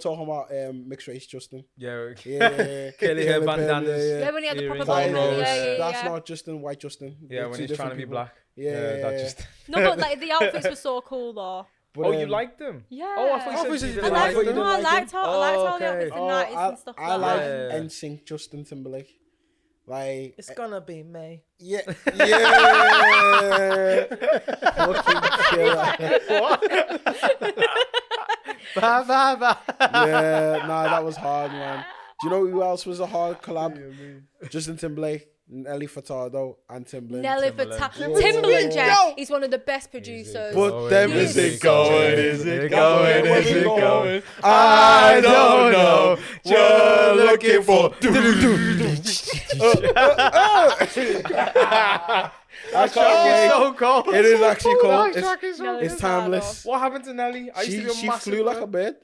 talking about mixed race Justin. Yeah, Yeah, curly hair, bandanas. Yeah, when he had the proper Earrings, ball. cornrows. Yeah, That's yeah. not Justin, white Justin. Yeah, They're when two he's trying different to be people. black. Yeah, that just. No, but like the outfits were so cool though. But, Oh, you liked them? Yeah. Oh, I thought you Obviously said you you I didn't liked, thought you like no, them. I didn't like liked all, I liked all the okay. outfits, the 90s and stuff I like like that. Yeah. NSYNC Justin Timberlake. Like, It's gonna be me. yeah, yeah. Fucking killer. Bye, bye, bye. Yeah, nah, that was hard, man. Do you know who else was a hard collab? Justin Timberlake, Nelly Furtado, and Timbaland. Nelly Timbaland. Furtado. Yeah. Timbaland, Yo. yeah, he's one of the best producers. But them Is is it it going? going? Is it going? going? Is it going? I don't know. You're looking for. I It's can't wait. so cold. It is actually cold. That It's, track is so Nelly it's Furtado. timeless. What happened to Nelly? I used to be a She massive flew like a fan. bird.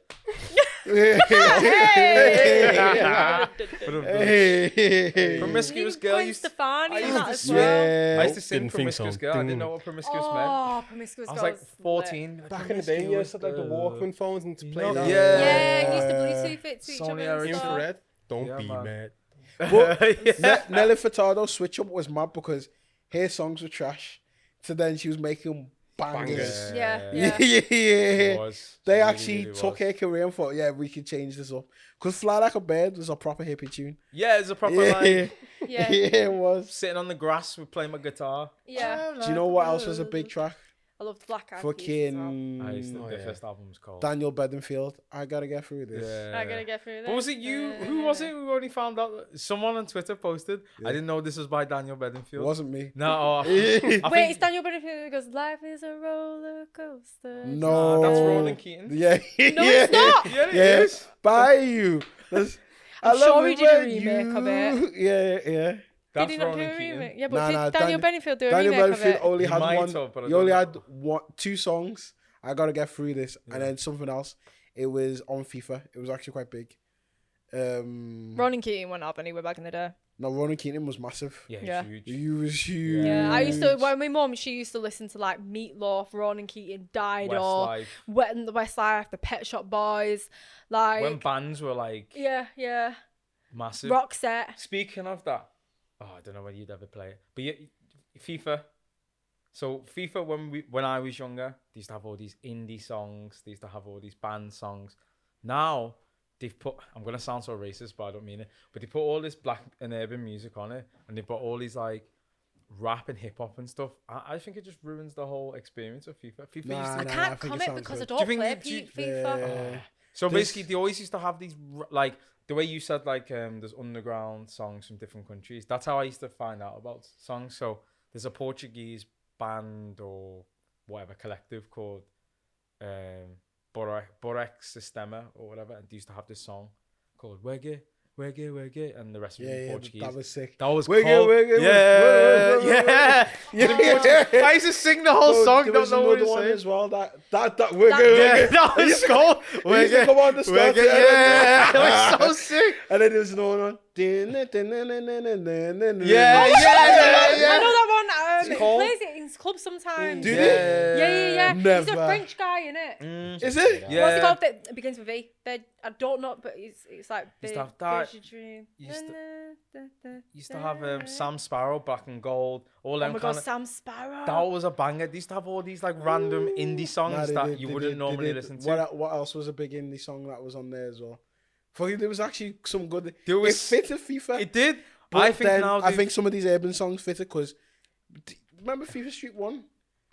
Hey. Promiscuous girl Gwen used to. Stefani I and used that to as sing. well. Yeah. I used to sing Didn't think so. Promiscuous Girl. I didn't know what Promiscuous meant. Oh, Promiscuous I was Girls. like 14. Back in the day, you used to like the Walkman phones and to play that. Yeah, he used to Bluetooth it to each Sony other and Ericsson. stuff. Infrared. Don't Yeah, be man. mad. But Nelly Furtado's switch up was mad because her songs were trash. So then she was making bangers. Yeah, Yeah, yeah. yeah. Was. They Really, actually really took was. her career and thought, yeah, we could change this up. Because Fly Like a Bird was a proper hippie tune. Yeah, it's a proper Yeah, like Yeah. yeah, it was. sitting on the grass with playing my guitar. Yeah. Do you know what else was a big track? I loved Black Eyed Peas as well. Fucking Their first album was called. Daniel Bedingfield. I gotta get through this. Yeah. I gotta get through this. But was it you? Who was it? Who only found out? Someone on Twitter posted. I didn't know this was by Daniel It Bedingfield. wasn't me. No, I Wait, think- it's Daniel Bedingfield who goes, "Life is a roller coaster." No. that's Ronan Keating. Yeah. No, it's not. Yeah, it Yeah. is. By you. That's- I'm I love sure it he did a when remake of you- Yeah, yeah. That's Did he not do Ronan a Keating. remake? Yeah, but Nah, did nah, Daniel Bedingfield do a Daniel remake of Bedingfield it? only He had might one. have, but I He don't only know. had two songs. I gotta get through this, and then something else. It was on FIFA. It was actually quite big. Ronan Keating went up anyway back in the day. No, Ronan Keating was massive. Yeah, Yeah. huge. He was huge. Yeah, I used to. When my mum, she used to listen to like Meatloaf, Ronan Keating, Dido, Westlife. Wet and the Westlife, the Pet Shop Boys, like When bands were like yeah, massive. Roxette. Speaking of that, I don't know whether you'd ever play it, but yeah, FIFA. So FIFA, when I was younger, they used to have all these indie songs. They used to have all these band songs. Now they've put. I'm gonna sound so racist, but I don't mean it. But they put all this black and urban music on it, and they put all these like rap and hip hop and stuff. I think it just ruins the whole experience of FIFA. FIFA Nah, used to I nah, can't I think it comment sounds because I good. don't Do you think play you- FIFA. Yeah. So This- basically, they always used to have these like the way you said like there's underground songs from different countries. That's how I used to find out about songs. So there's a Portuguese band or whatever collective called Borek Sistema or whatever, and they used to have this song called Wege, Wege, Wege, and the rest of it in Yeah, Portuguese. that was sick. That was Wege, cool. wege, Yeah, wege, yeah. I used to sing the whole Bro, song. there Don't was know what another it's one saying. as well. That wege, Yeah, wege. that was cool. He used to come on the start. Yeah, it was so sick. And then there was another one. Yeah, Yeah, yeah, yeah, yeah. I know that one. It's It called- plays it in men's club sometimes. Do Yeah. He's a Never. French guy, innit? Is it? Yeah. What's it called? It begins with V. I don't know, but it's like Used to have that. Vision Dream. Used to have Sam Sparrow, Black and Gold, all Oh them my kind god, of. Sam Sparrow. That was a banger. They used to have all these like random indie songs that you wouldn't normally listen to. What else was a big indie song that was on there as well? Fucking, there was actually some good. There was- It fitted FIFA. It did. But I think then now. I think some of these urban songs fitted because remember FIFA Street 1?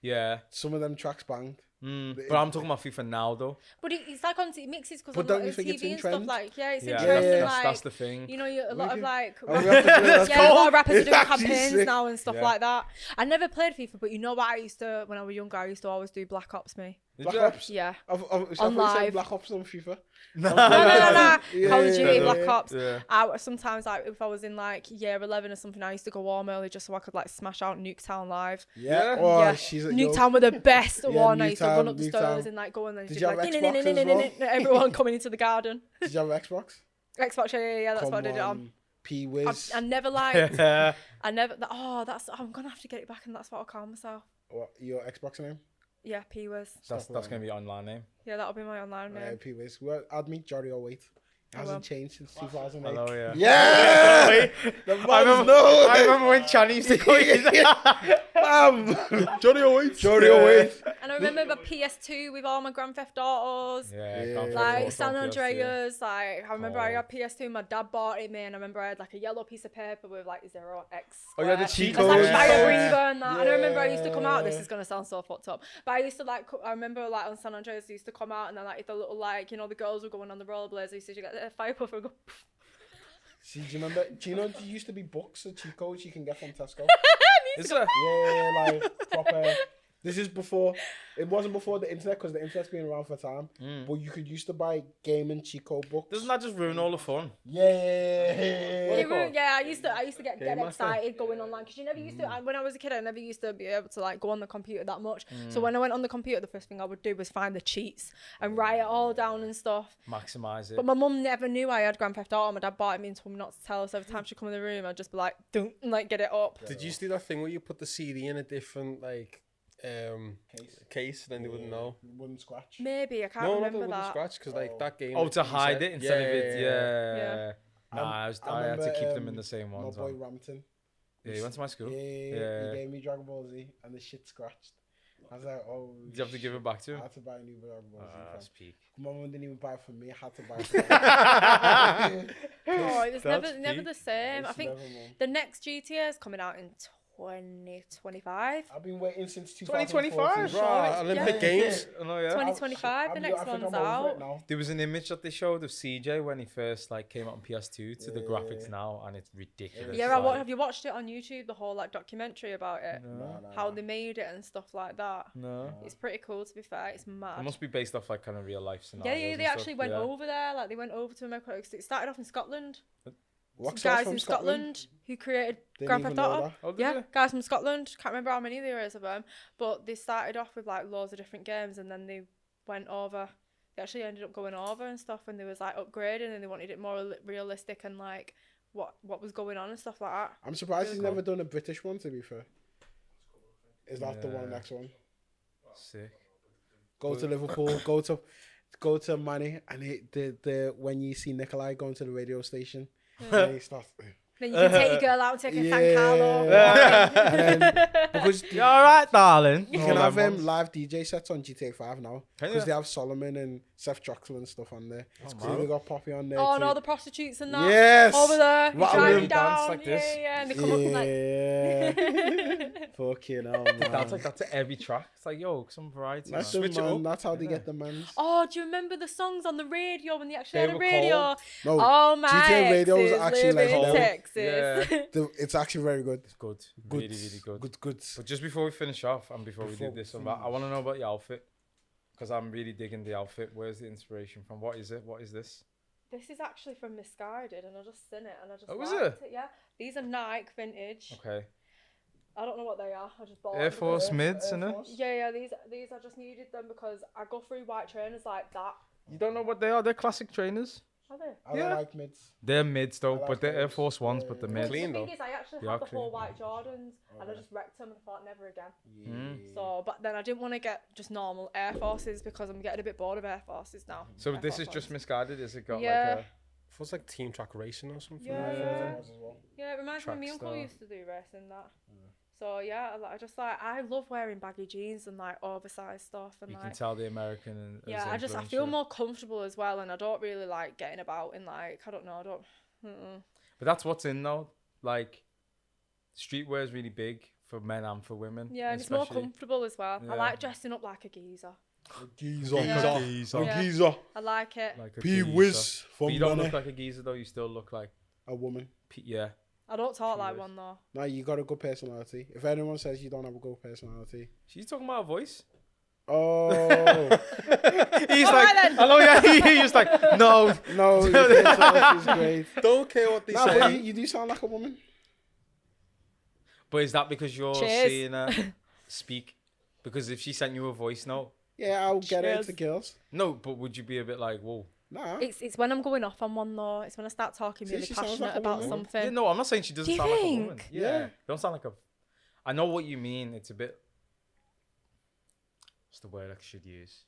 Yeah. Some of them tracks banged. But I'm talking about FIFA now though. But it's like on it mixes because But on don't like, you think TV it's in and trend? stuff like it's Yeah, in trend and that's like the thing. you know a lot of like Oh, we have to do that. yeah, a lot of rappers are doing Actually campaigns sick. now and stuff Yeah. like that. I never played FIFA, but you know what I used to when I was younger. I used to always do Black Ops. Me, Black you? Ops. yeah. I thought you On said live. Black Ops on FIFA. No. Yeah, Call of Duty, yeah, Black yeah. Ops. Yeah. I sometimes like if I was in like year 11 or something, I used to go home early just so I could like smash out Nuketown live. Yeah. Yeah. Oh, Yeah. she's a Nuketown were the best Yeah, one. I used to run up the Nuketown. stairs and like go and then Did just you be have like Xbox as well? everyone coming into the garden. Did you have Xbox? Xbox, yeah, that's what I did it on. P-Wiz. I never liked. Yeah. I never. I'm gonna have to get it back, and that's what'll calm myself. What, your Xbox name? Yeah, P-Wiz. That's gonna be your online name. Yeah, that'll be my online name. P-Wiz. Well, I'd meet Jory 08. It will. hasn't changed since 2008. Hello, yeah. Yeah! The I remember, no! I remember when Channy used to call you that. Jory 08. Jory 08. And I remember the PS2 with all my Grand Theft Autos. Yeah, Yeah. Grand Theft Like Auto San on PS2. Andreas, like I remember I Cool. had PS2, my dad bought it me, and I remember I had like a yellow piece of paper with like 0x. Oh, yeah, the square. cheat It's like codes. fire breather and that. And I remember I used to come out. This Yeah. is gonna sound so fucked up, but I used to like. I remember like on San Andreas, I used to come out and then like the little like the girls were going on the rollerblades. I used to get a fire puffer and go. See, do you remember? Do you know there used to be books of cheat codes you can get from Tesco? Is it? Yeah, like proper. This is before. It wasn't before the internet because the internet's been around for time. But you could used to buy gaming cheat code books. Doesn't that just ruin all the fun? Yeah, I used to get Game Master. excited going online because you never used to. When I was a kid, I never used to be able to like go on the computer that much. So when I went on the computer, the first thing I would do was find the cheats and write it all down and stuff. Maximize it. But my mum never knew I had Grand Theft Auto. My dad bought it me and told me not to tell her. So every time she'd come in the room, I'd just be like, "Don't," and like get it up. Did you used to do that thing where you put the CD in a different like case, then they wouldn't know? Wouldn't scratch. Maybe I can't No, they remember wouldn't that. scratch because like that game. Oh, to you hide said- it instead of it. Yeah. Yeah. Nah, I had to remember, keep them in the same My ones. boy on. Rampton. Yeah, he went to my school. Yeah, Yeah. he gave me Dragon Ball Z and the shit scratched. I was like, oh. Did you have to give it back to I him? had to buy a new Dragon Ball Z. That's peak. My mum didn't even buy it for me. I had to buy it for her. Oh, it's That's never peak. the same. I It's think never, Mum. the next GTA is coming out in 2025. I've been waiting since 2025? 2025. Right, Olympic Games. Oh, no, yeah. 2025, the next one's out. There was an image that they showed of CJ when he first like came out on PS2 to the graphics now, and it's ridiculous. Yeah, like, have you watched it on YouTube? The whole like documentary about it, how they made it and stuff like that. No. It's pretty cool to be fair. It's mad. It must be based off like kind of real life Yeah, scenarios. they actually went over there. Like they went over to America. It started off in Scotland. Guys from Scotland who created Grand Theft Auto. Oh, did Yeah, they? guys from Scotland. Can't remember how many there is of them, but they started off with like loads of different games, and then they went over. They actually ended up going over and stuff, and they was like upgrading, and they wanted it more realistic and like what was going on and stuff like that. I'm surprised Really he's cool. never done a British one, to be fair. Is that the one Yeah. next one? Sick. Go to Liverpool, go to Manny, and the when you see Nikolai going to the radio station, and he starts. Then you can take your girl out and take a San Yeah. Carlo. And then, because You all right, darling? you can have live DJ sets on GTA 5 now. Can Because you? they have Solomon and Seth Troxel and stuff on there. So man. they got Poppy on there. Oh, too. and all the prostitutes and that. Yes. Over there, Rattle driving them down. dance like this. Yeah, and they come up and like. Yeah. Fucking hell, man. That's like that to every track. It's like, yo, some variety. That's, man. the Switch it man. up. That's how they get the mans. Oh, do you remember the songs on the radio when they actually They had a were radio? cold. No, Oh my GTA radio is exes actually live like in cold. Texas. Yeah. it's actually very good. It's good. Good. Really, really good. Good. But just before we finish off and before we do this, I want to know about your outfit. Because I'm really digging the outfit. Where's the inspiration from? What is it? What is this? This is actually from Misguided, and I just seen it and I just Oh, is liked it. Yeah, these are Nike vintage. Okay. I don't know what they are. I just bought Air them Force because- mids, innit? Yeah. These I just needed them because I go through white trainers like that. You don't know what they are? They're classic trainers. Are they? I Yeah. don't like mids. They're mids though, I like but they're Air those. Force Ones, Yeah, but they're yeah. mids. Clean The though. thing is, I actually They had are the whole clean. white Jordans, and I Okay. just wrecked them and thought never again. Yeah. So, but then I didn't want to get just normal Air Forces because I'm getting a bit bored of Air Forces now. So Air this Force is just Ones. misguided. Is it got Yeah. like Feels like team track racing or something. Yeah, Yeah, yeah. as well. Yeah, it reminds me of Track my uncle star. used to do racing that. So yeah, I just like I love wearing baggy jeans and like oversized stuff and you like can tell the American and yeah, I feel more comfortable as well, and I don't really like getting about in like I don't know, I don't. But that's what's in though. Like streetwear is really big for men and for women. Yeah, and it's more especially. comfortable as well. Yeah. I like dressing up like a geezer. Geezer. Yeah. Geezer. Yeah. Geezer. I like it. Like a P geezer. Wizz But from you don't Ghana. look like a geezer though. You still look like A woman. yeah. I don't talk like P-Wizz. one though. No, you got a good personality. If anyone says you don't have a good personality, She's talking about her voice. oh He's All like, right then. I know, yeah. He's just like, no. no, your personality is great. Don't care what they Nah, say. but you do sound like a woman. But is that because you're Cheers. seeing her speak? Because if she sent you a voice note, Yeah, I'll get it Cheers. to girls. no. But would you be a bit like, whoa? Nah. It's when I'm going off on one though. It's when I start talking See, really she sounds passionate like a about woman. something. Yeah, no, I'm not saying she doesn't Do you sound like a woman. think? Yeah, Yeah. you don't sound like a. I know what you mean. It's a bit. What's the word I should use?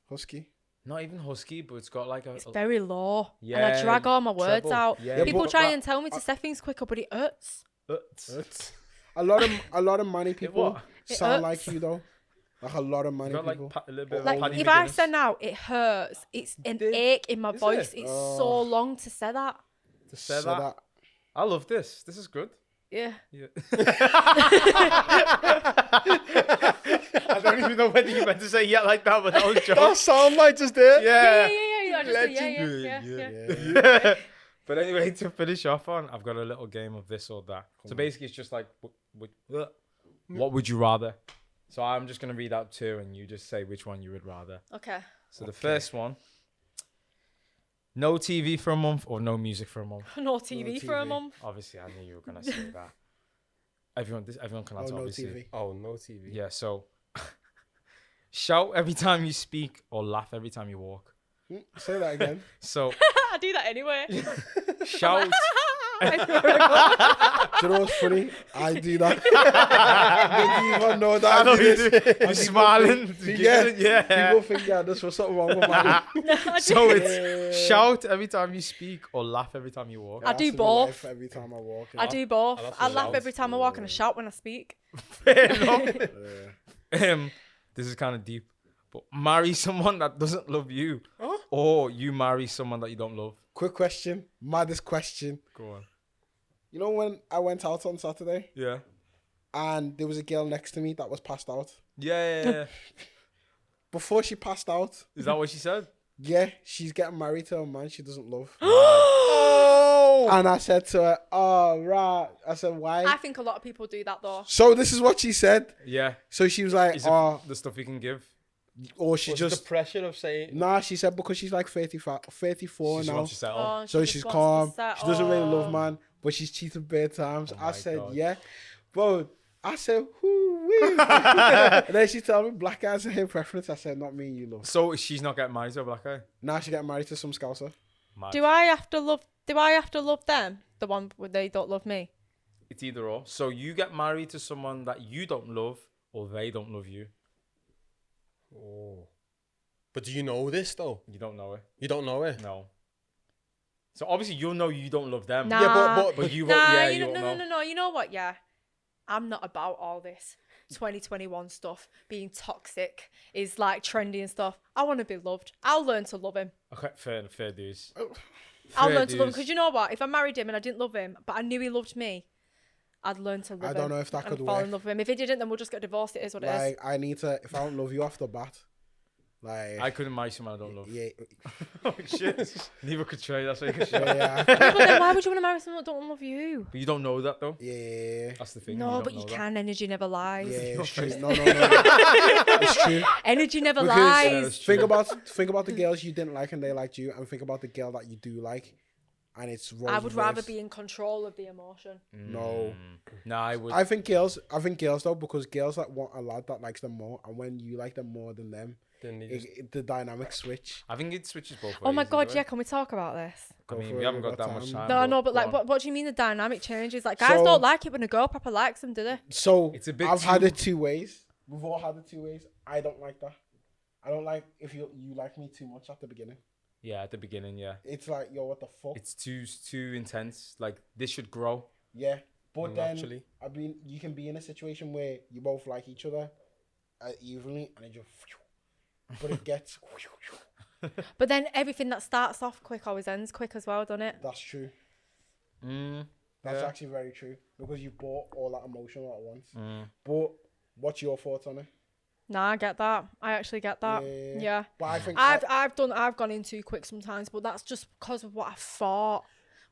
Husky. Not even husky, but it's got like a. It's very low. And Yeah, I drag all my words treble. out. Yeah, People but try that- and tell me to say things quicker, but it hurts. A lot of money people what? It sound hurts. like you though. Like a lot of money Got like people. a little bit of Like Paddy if I McGuinness. say now, it hurts. It's an did? ache in my Is voice. it? It's Oh. so long to say that. to say So that, I love this. This is good. Yeah. Yeah. I don't even know whether you meant to say yeah like that, but that was That joke. sound like just there. Yeah. I just said yeah. Yeah. But anyway, to finish off on, I've got a little game of this or that. So basically, it's just like, what would you rather? So I'm just gonna read out two, and you just say which one you would rather. Okay. So the first one: no TV for a month or no music for a month. No TV for a TV. month. Obviously, I knew you were gonna say that. Everyone can Oh, answer. no obviously. TV. Oh, no TV. Yeah. So shout every time you speak or laugh every time you walk. Say that again. So I do that anyway. shout. Do you know what's funny? I do that. Didn't even know that. I know I do you this. do. And You're people smiling. think- giggling, yeah. People think there's something wrong with mine. So it's shout every time you speak or laugh every time you walk. I do That's in my both. life Every time I walk. I do both. love I to laugh shout. every time I walk and I shout when I speak. Fair enough. Yeah. This is kind of deep. But marry someone that doesn't love you, or you marry someone that you don't love. Quick question. Maddest question. Go on. You know when I went out on Saturday Yeah. and there was a girl next to me that was passed out? Yeah. Before she passed out, Is that what she said? yeah, she's getting married to a man she doesn't love. Oh. And I said to her, oh, right. I said, why? I think a lot of people do that though. So this is what she said. Yeah. So she was like, Is it oh, the stuff you can give? or she Was just, the pressure of saying, nah, she said because she's like 34 She now. wants to settle. Oh, So just she's wants calm. to set- She doesn't really oh. love man, but she's cheated bare times. Oh I my said, God. yeah. Bro, I said, whoo-wee. And then she told me black guys are her preference. I said, not me, you love. So she's not getting married to a black guy? Now she got married to some scouser. Mad. Do I have to love them? The one where they don't love me? It's either or. So you get married to someone that you don't love, or they don't love you. oh. But do you know this though? You don't know it. You don't know it. No. So obviously you'll know you don't love them. Nah. Yeah, But you Nah, won't. Yeah, you you know, won't know. no. You know what? Yeah, I'm not about all this 2021 stuff. Being toxic is like trendy and stuff. I want to be loved. I'll learn to love him. Okay, fair dues. I'll Fair learn to love him dues. because you know what? If I married him and I didn't love him, but I knew he loved me, I'd learn to love him. I don't know if that and could fall work. in love with him. If he didn't, then we'll just get divorced. It is what it is. Like, I need to, if I don't love you off the bat, like, I couldn't marry someone I don't love. yeah, Oh shit. Neither could try. That's what you can show. yeah, But then why would you want to marry someone that don't love you? But you don't know that though. yeah, That's the thing. No, you but don't you know that. can. Energy never lies. yeah, it's true. No. It's true. Energy never Because- lies. that's true. Think about the girls you didn't like and they liked you, and think about the girl that you do like, and it's roles I would rather reversed. be in control of the emotion. No. No, I would. I think girls though, because girls that want a lad that likes them more, and when you like them more than them, then the dynamic switch. I think it switches both ways. Oh my God, either yeah, way. can we talk about this? I Go mean, for we it, haven't we've got that got much time. time. No, but go like, on. what do you mean the dynamic changes? Like, guys So- don't like it when a girl proper likes them, do they? So It's a bit I've had too- it two ways. We've all had it two ways. I don't like that. I don't like if you like me too much at the beginning. Yeah, at the beginning, yeah. It's like, yo, what the fuck? It's too intense. Like, this should grow. Yeah, but then Naturally. you can be in a situation where you both like each other evenly, and it just, but it gets. But then everything that starts off quick always ends quick as well, doesn't it? That's true. Mm, That's yeah. actually very true because you bought all that emotion all at once. Mm. But what's your thoughts on it? Nah, I get that. I actually get that. Yeah. Yeah. But I think I've gone in too quick sometimes, but that's just because of what I thought.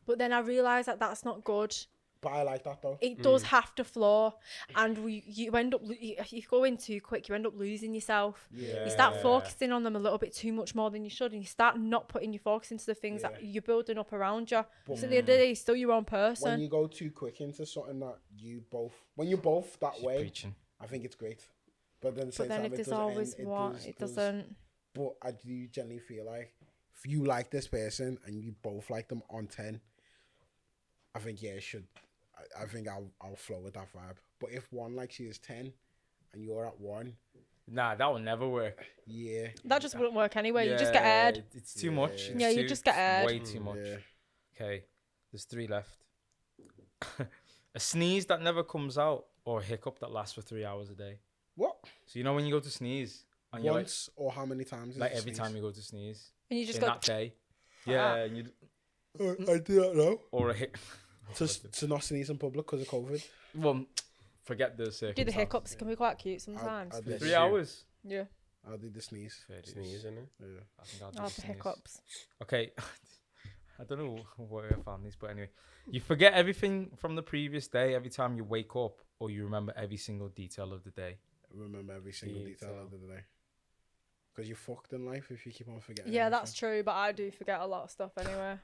But then I realised that that's not good. but I like that though. It does have to flow, and you end up if you go in too quick, you end up losing yourself. Yeah. You start focusing on them a little bit too much more than you should, and you start not putting your focus into the things that you're building up around you. But So at the end of the day, you're still your own when person. you go too quick into something that when you're both that She's way, preaching. I think it's great. But then at the same But then time, if it there's doesn't always end, what, does- it does- doesn't. But I do generally feel like if you like this person and you both like them on 10, I think it should. I think I'll flow with that vibe. But if one likes you is 10 and you're at 1, Nah, that will never work. yeah, That just wouldn't work anyway. You just get Yeah, aired. It's too much. Yeah. It's You just get aired. Way too much. yeah. Okay, there's 3 left. A sneeze that never comes out, or a hiccup that lasts for 3 hours a day. What? So you know when you go to sneeze, and you're Once or how many times? like every time you go to sneeze And you just in go, that day. Yeah, and you I do that now. or a hit. To not sneeze in public because of COVID. Well, forget the do the circumstances. hiccups. It can be quite cute sometimes. I do 3 the- hours. Yeah. I'll do the sneeze. Fair dues. Sneeze, innit? Yeah. I think I'll do Oh, the the sneeze. hiccups. Okay. I don't know where I found these, but anyway, you forget everything from the previous day every time you wake up, or you remember every single detail of the day. Remember every single detail of the day. Because you're fucked in life if you keep on forgetting. Yeah, everything. that's true, but I do forget a lot of stuff anyway.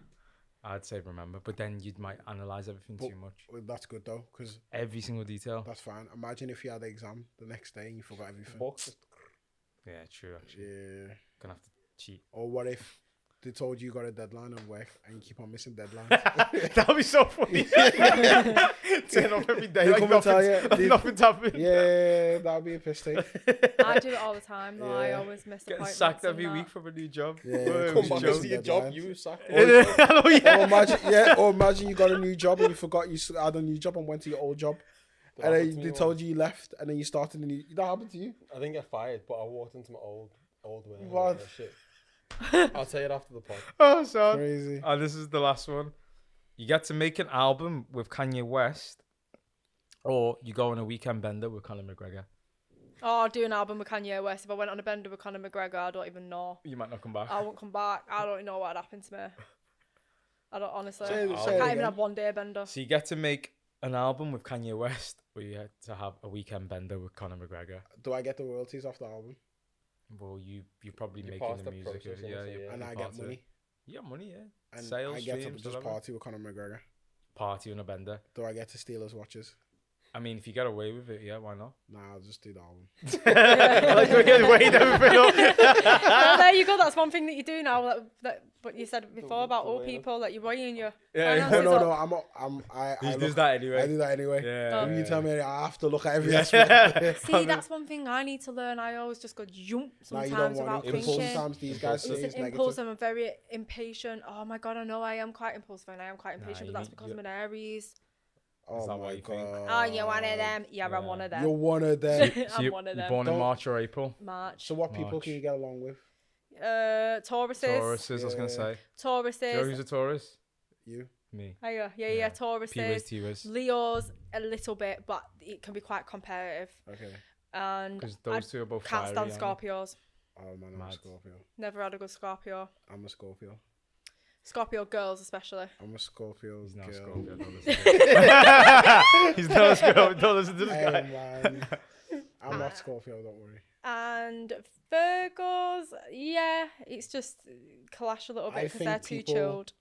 I'd say remember, but then you might analyze everything But- too much. Well, that's good though, because Every single detail. that's fine. Imagine if you had the exam the next day and you forgot everything. Yeah, true. Actually, Yeah. gonna have to cheat. Or what if they told you got a deadline at work and you keep on missing deadlines? That'd be so funny. Turn up every day They like come and tell nothing's, you, they- nothing's happened. Yeah, that'd be a piss take. I do it all the time though. I Yeah. always miss Get appointments. sacked and every that. week from a new job. Yeah, Whoa, come it's on, a miss joke. the your job, deadlines. you suck. Oh, yeah. Or imagine, yeah, or imagine you got a new job and you forgot you had a new job and went to your old job, and then they told you left, and then you started a new. That happened to you? I didn't get fired, but I walked into my old way. What? Shit. I'll tell you it after the pod. Oh, son. Crazy. And this is the last one. You get to make an album with Kanye West, or you go on a weekend bender with Conor McGregor. Oh, I'll do an album with Kanye West. If I went on a bender with Conor McGregor, I don't even know. You might not come back. I won't come back. I don't know what would happen to me. I don't honestly. Say it I can't again. even have one day bender. So you get to make an album with Kanye West, or you get to have a weekend bender with Conor McGregor. Do I get the royalties off the album? Well, you're probably You making pass the the music. process, Yeah, innit, so you're yeah. And I part get of it. money, You get money, yeah. and Sales, I get to streams, just whatever. party with Conor McGregor. Party on a bender. Do I get to steal his watches? I mean, if you get away with it, yeah, why not? Nah, I'll just do the album. Like, we get weighed everything up. Well, there you go. That's one thing that you do now. That but you said before about old people that you're weighing your Yeah. finances No, up. I He does look, that I anyway. do that anyway. Yeah. When you tell me I have to look at every Yeah. aspect. See, that's one thing I need to learn. I always just go jump Nah, you sometimes don't without want it. thinking. Sometimes these guys say It's it's an impulse. negative. I'm very impatient. Oh my god, I know I am quite impulsive and I am quite impatient, you but that's need- because I'm an Aries. Oh that what my you think? god. Oh, you're one of them. Yeah, Yeah. I'm one of them. You're one of them. So I'm you, one of you're them. born in Don't- March or April? March. So what people March. can you get along with? Tauruses. Tauruses, I was going to Yeah. say. Joe, who's Tauruses. a Taurus? You? Me. Oh, yeah, Yeah. Tauruses. P-Wiz, T-Wiz. Leos a little bit, but it can be quite competitive. Okay. And Because I those two are both can't fiery, stand aren't they? Scorpios. Oh man, I'm a Mad. Scorpio. Never had a good Scorpio. I'm a Scorpio. Scorpio girls especially. I'm a Scorpio He's not a girl. Scorpio. Don't listen to him. He's not a Scorpio. Don't listen to this Hey guy. man, I'm not Scorpio. Don't worry. And Virgos, yeah, it's just clash a little I bit because think they're too people- chilled.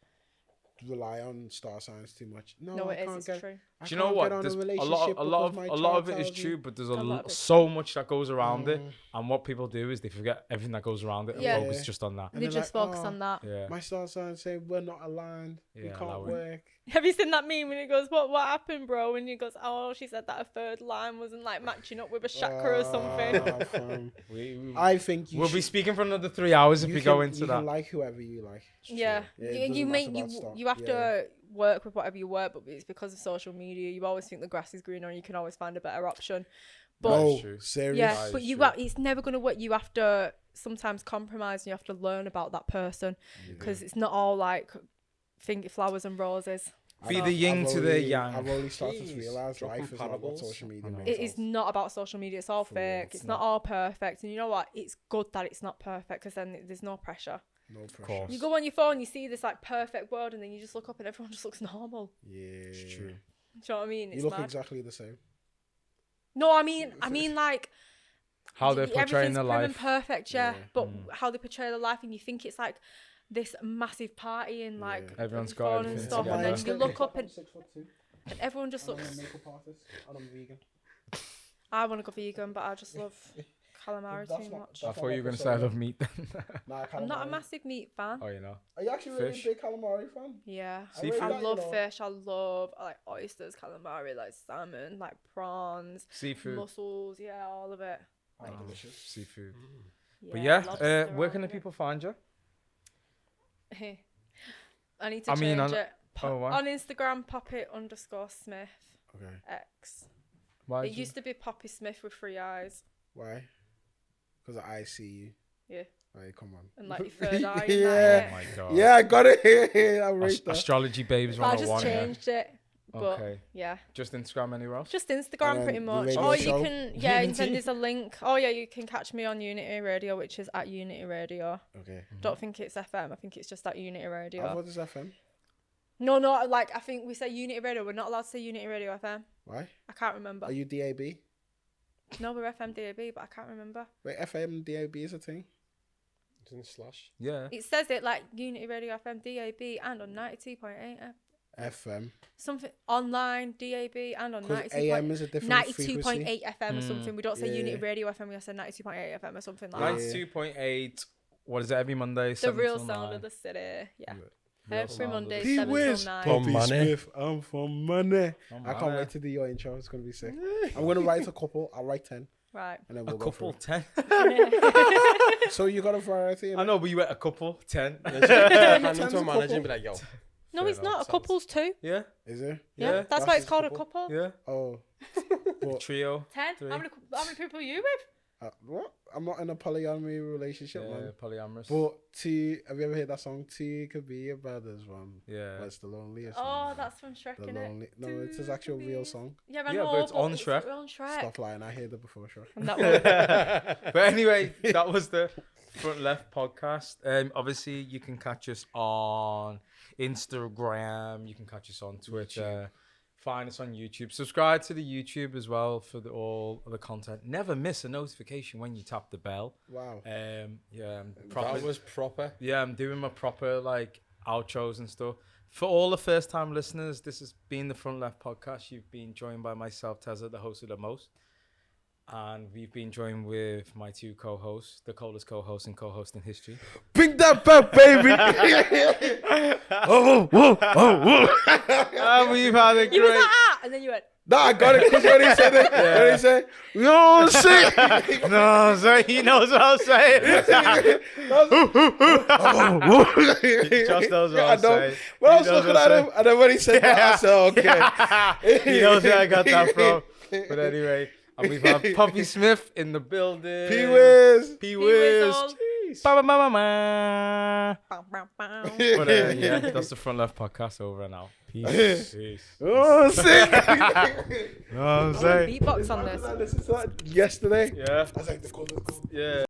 rely on star signs too much. No, No, I it is. can't It's get. true. I Do you know can't what? get on There's a a relationship lot because my of chart it is tells me- true, but there's A lot of it's so much that goes around it, Mm. and what people do is they forget everything that goes around it and Yeah. focus just on that. And They they're just like, focus "Oh, on that. Yeah. My star signs say we're not aligned. We Yeah, can't allow it. work. Have you seen that meme when he goes, "What happened, bro?" And he goes, "Oh, she said that her third line wasn't like matching up with a chakra or something." Fam. We, I think you we'll should, be speaking for another 3 hours if you we can, go into you that. can like whoever you like. Yeah, Yeah, it you doesn't make matter about stuff. you have Yeah. to work with whatever you work, but it's because of social media. You always think the grass is greener, and you can always find a better option. But That is No, true. serious. yeah, That but is you true. it's never gonna work. You have to sometimes compromise, and you have to learn about that person because it's not all like flowers and roses. Be So the yin I've to the only- yang. I've only started to Jeez, realise dropping life is not what parables. social media I know. makes it is us. not about social media. It's all For real, fake. it's It's not all perfect. And you know what? It's good that it's not perfect because then there's no pressure. No pressure. course. You go on your phone, you see this like perfect world, and then you just look up and everyone just looks normal. Yeah. It's true. Do you know what I mean? You It's look mad. exactly the same. No, I mean like How they're portraying everything's their prim and life. perfect, yeah. Yeah. But how they portray their life, and you think it's like this massive party and like Yeah. Everyone's fun got and everything stuff, and together. then you look up and 6'2", everyone just and I'm a looks. makeup artist, and I'm vegan. I want to go vegan, but I just love calamari That's too not- much. I that's thought you were not going to so say I good. love meat then. Nah, I'm not a calamari. massive meat fan. Oh, you know. Are you actually really Fish. a big calamari fan? Yeah, Seafood. I like, love you know, fish. I love like oysters, calamari, like salmon, like prawns, Seafood. mussels. Yeah, all of it. Like, Oh, delicious. seafood. Yeah, But yeah, lobster, where all can the of it. people find you? I need to I change mean, it. oh, why? On Instagram, Poppy_Smith Okay. X. Why It used to be Poppy Smith with 3 eyes. Why? Because I see you. Yeah. Hey, come on. And like your third eye. And Yeah. Oh my god. Yeah, I got it. I rate that. Astrology babes that. But I 101 just here. changed it. But Okay. yeah. Just Instagram anywhere else? Just Instagram And pretty then much. the Or radio you show? can, yeah, and then Unity? there's a link. Oh yeah, you can catch me on Unity Radio, which is at Unity Radio. Okay. Don't think it's FM. I think it's just at Unity I Radio. thought it's FM. No, like I think we say Unity Radio. We're not allowed to say Unity Radio FM. Why? I can't remember. Are you DAB? No, we're FM DAB, but I can't remember. Wait, FM DAB is a thing? Isn't it slash? Yeah. It says it like Unity Radio FM DAB and on 92.8 FM. something online DAB and on Because 92. AM is a different frequency. 92.8 FM or something. We don't say Yeah. Unity Radio FM. We say 92.8 FM or something like that. 92.8. What is it? Every Monday? The 7 real till sound 9. of the city. Yeah. Real Every sound of Monday, the P 7 Wizz, till 9. Pop- Poppy money. Smith, I'm for money. Oh, I can't money. wait to do your intro. It's gonna be sick. I'm gonna write a couple. I'll write 10, Right. and then A we'll go couple through. 10. So you got a variety. I know, but you went a couple 10. Hand Ten's into a a manager couple. and be like, yo. No, Fair it's enough, not. A couple's two. Yeah. Is it? Yeah. Yeah. That's why That's it's called a couple. couple. Yeah. Oh. But, Trio. 10. Three. How many people are you with? what? I'm not in a polyamory relationship, Yeah, man. polyamorous. But have you ever heard that song? Two could be your brothers, one. Yeah. But it's the loneliest. Oh, one. that's from Shrek, The innit? lonely. No, it's his actual real song. Yeah, I Yeah, know, but it's on Shrek. It's on Shrek. Stop lying. I heard it before, sure. And that one. But anyway, that was the Front Left podcast. Obviously, you can catch us on Instagram. You can catch us on Twitter. Find us on YouTube. Subscribe to the YouTube as well for all of the content. Never miss a notification when you tap the bell. Wow. Yeah, I'm That proper. was proper. Yeah, I'm doing my proper like outros and stuff. For all the first time listeners, this has been the Front Left podcast. You've been joined by myself, Tezza, the host of the most. And we've been joined with my two co-hosts, the coldest co-host and co-host in history. Bring that back, baby. And we've had a You was great... like, ah! And then you went, Nah, I got it because when he said it, when he said, you know what I'm saying? No, so he knows what I'm saying. Just knows what I I'm know. saying. When I He was knows looking what I'm at him, and then when he said that, I said, okay. He knows where I got that from. But anyway, and we've had Poppy Smith in the building. P-Wiz. P-Wiz. all. Jeez. Ba-ba-ba-ba-ba. bow, bow, bow. But yeah, that's the Front Left podcast over and out. Peace. Peace. Oh, I'm saying. You know what I'm saying? Beatbox on this. I listened to that yesterday. Yeah. I was like, let's go. Yeah.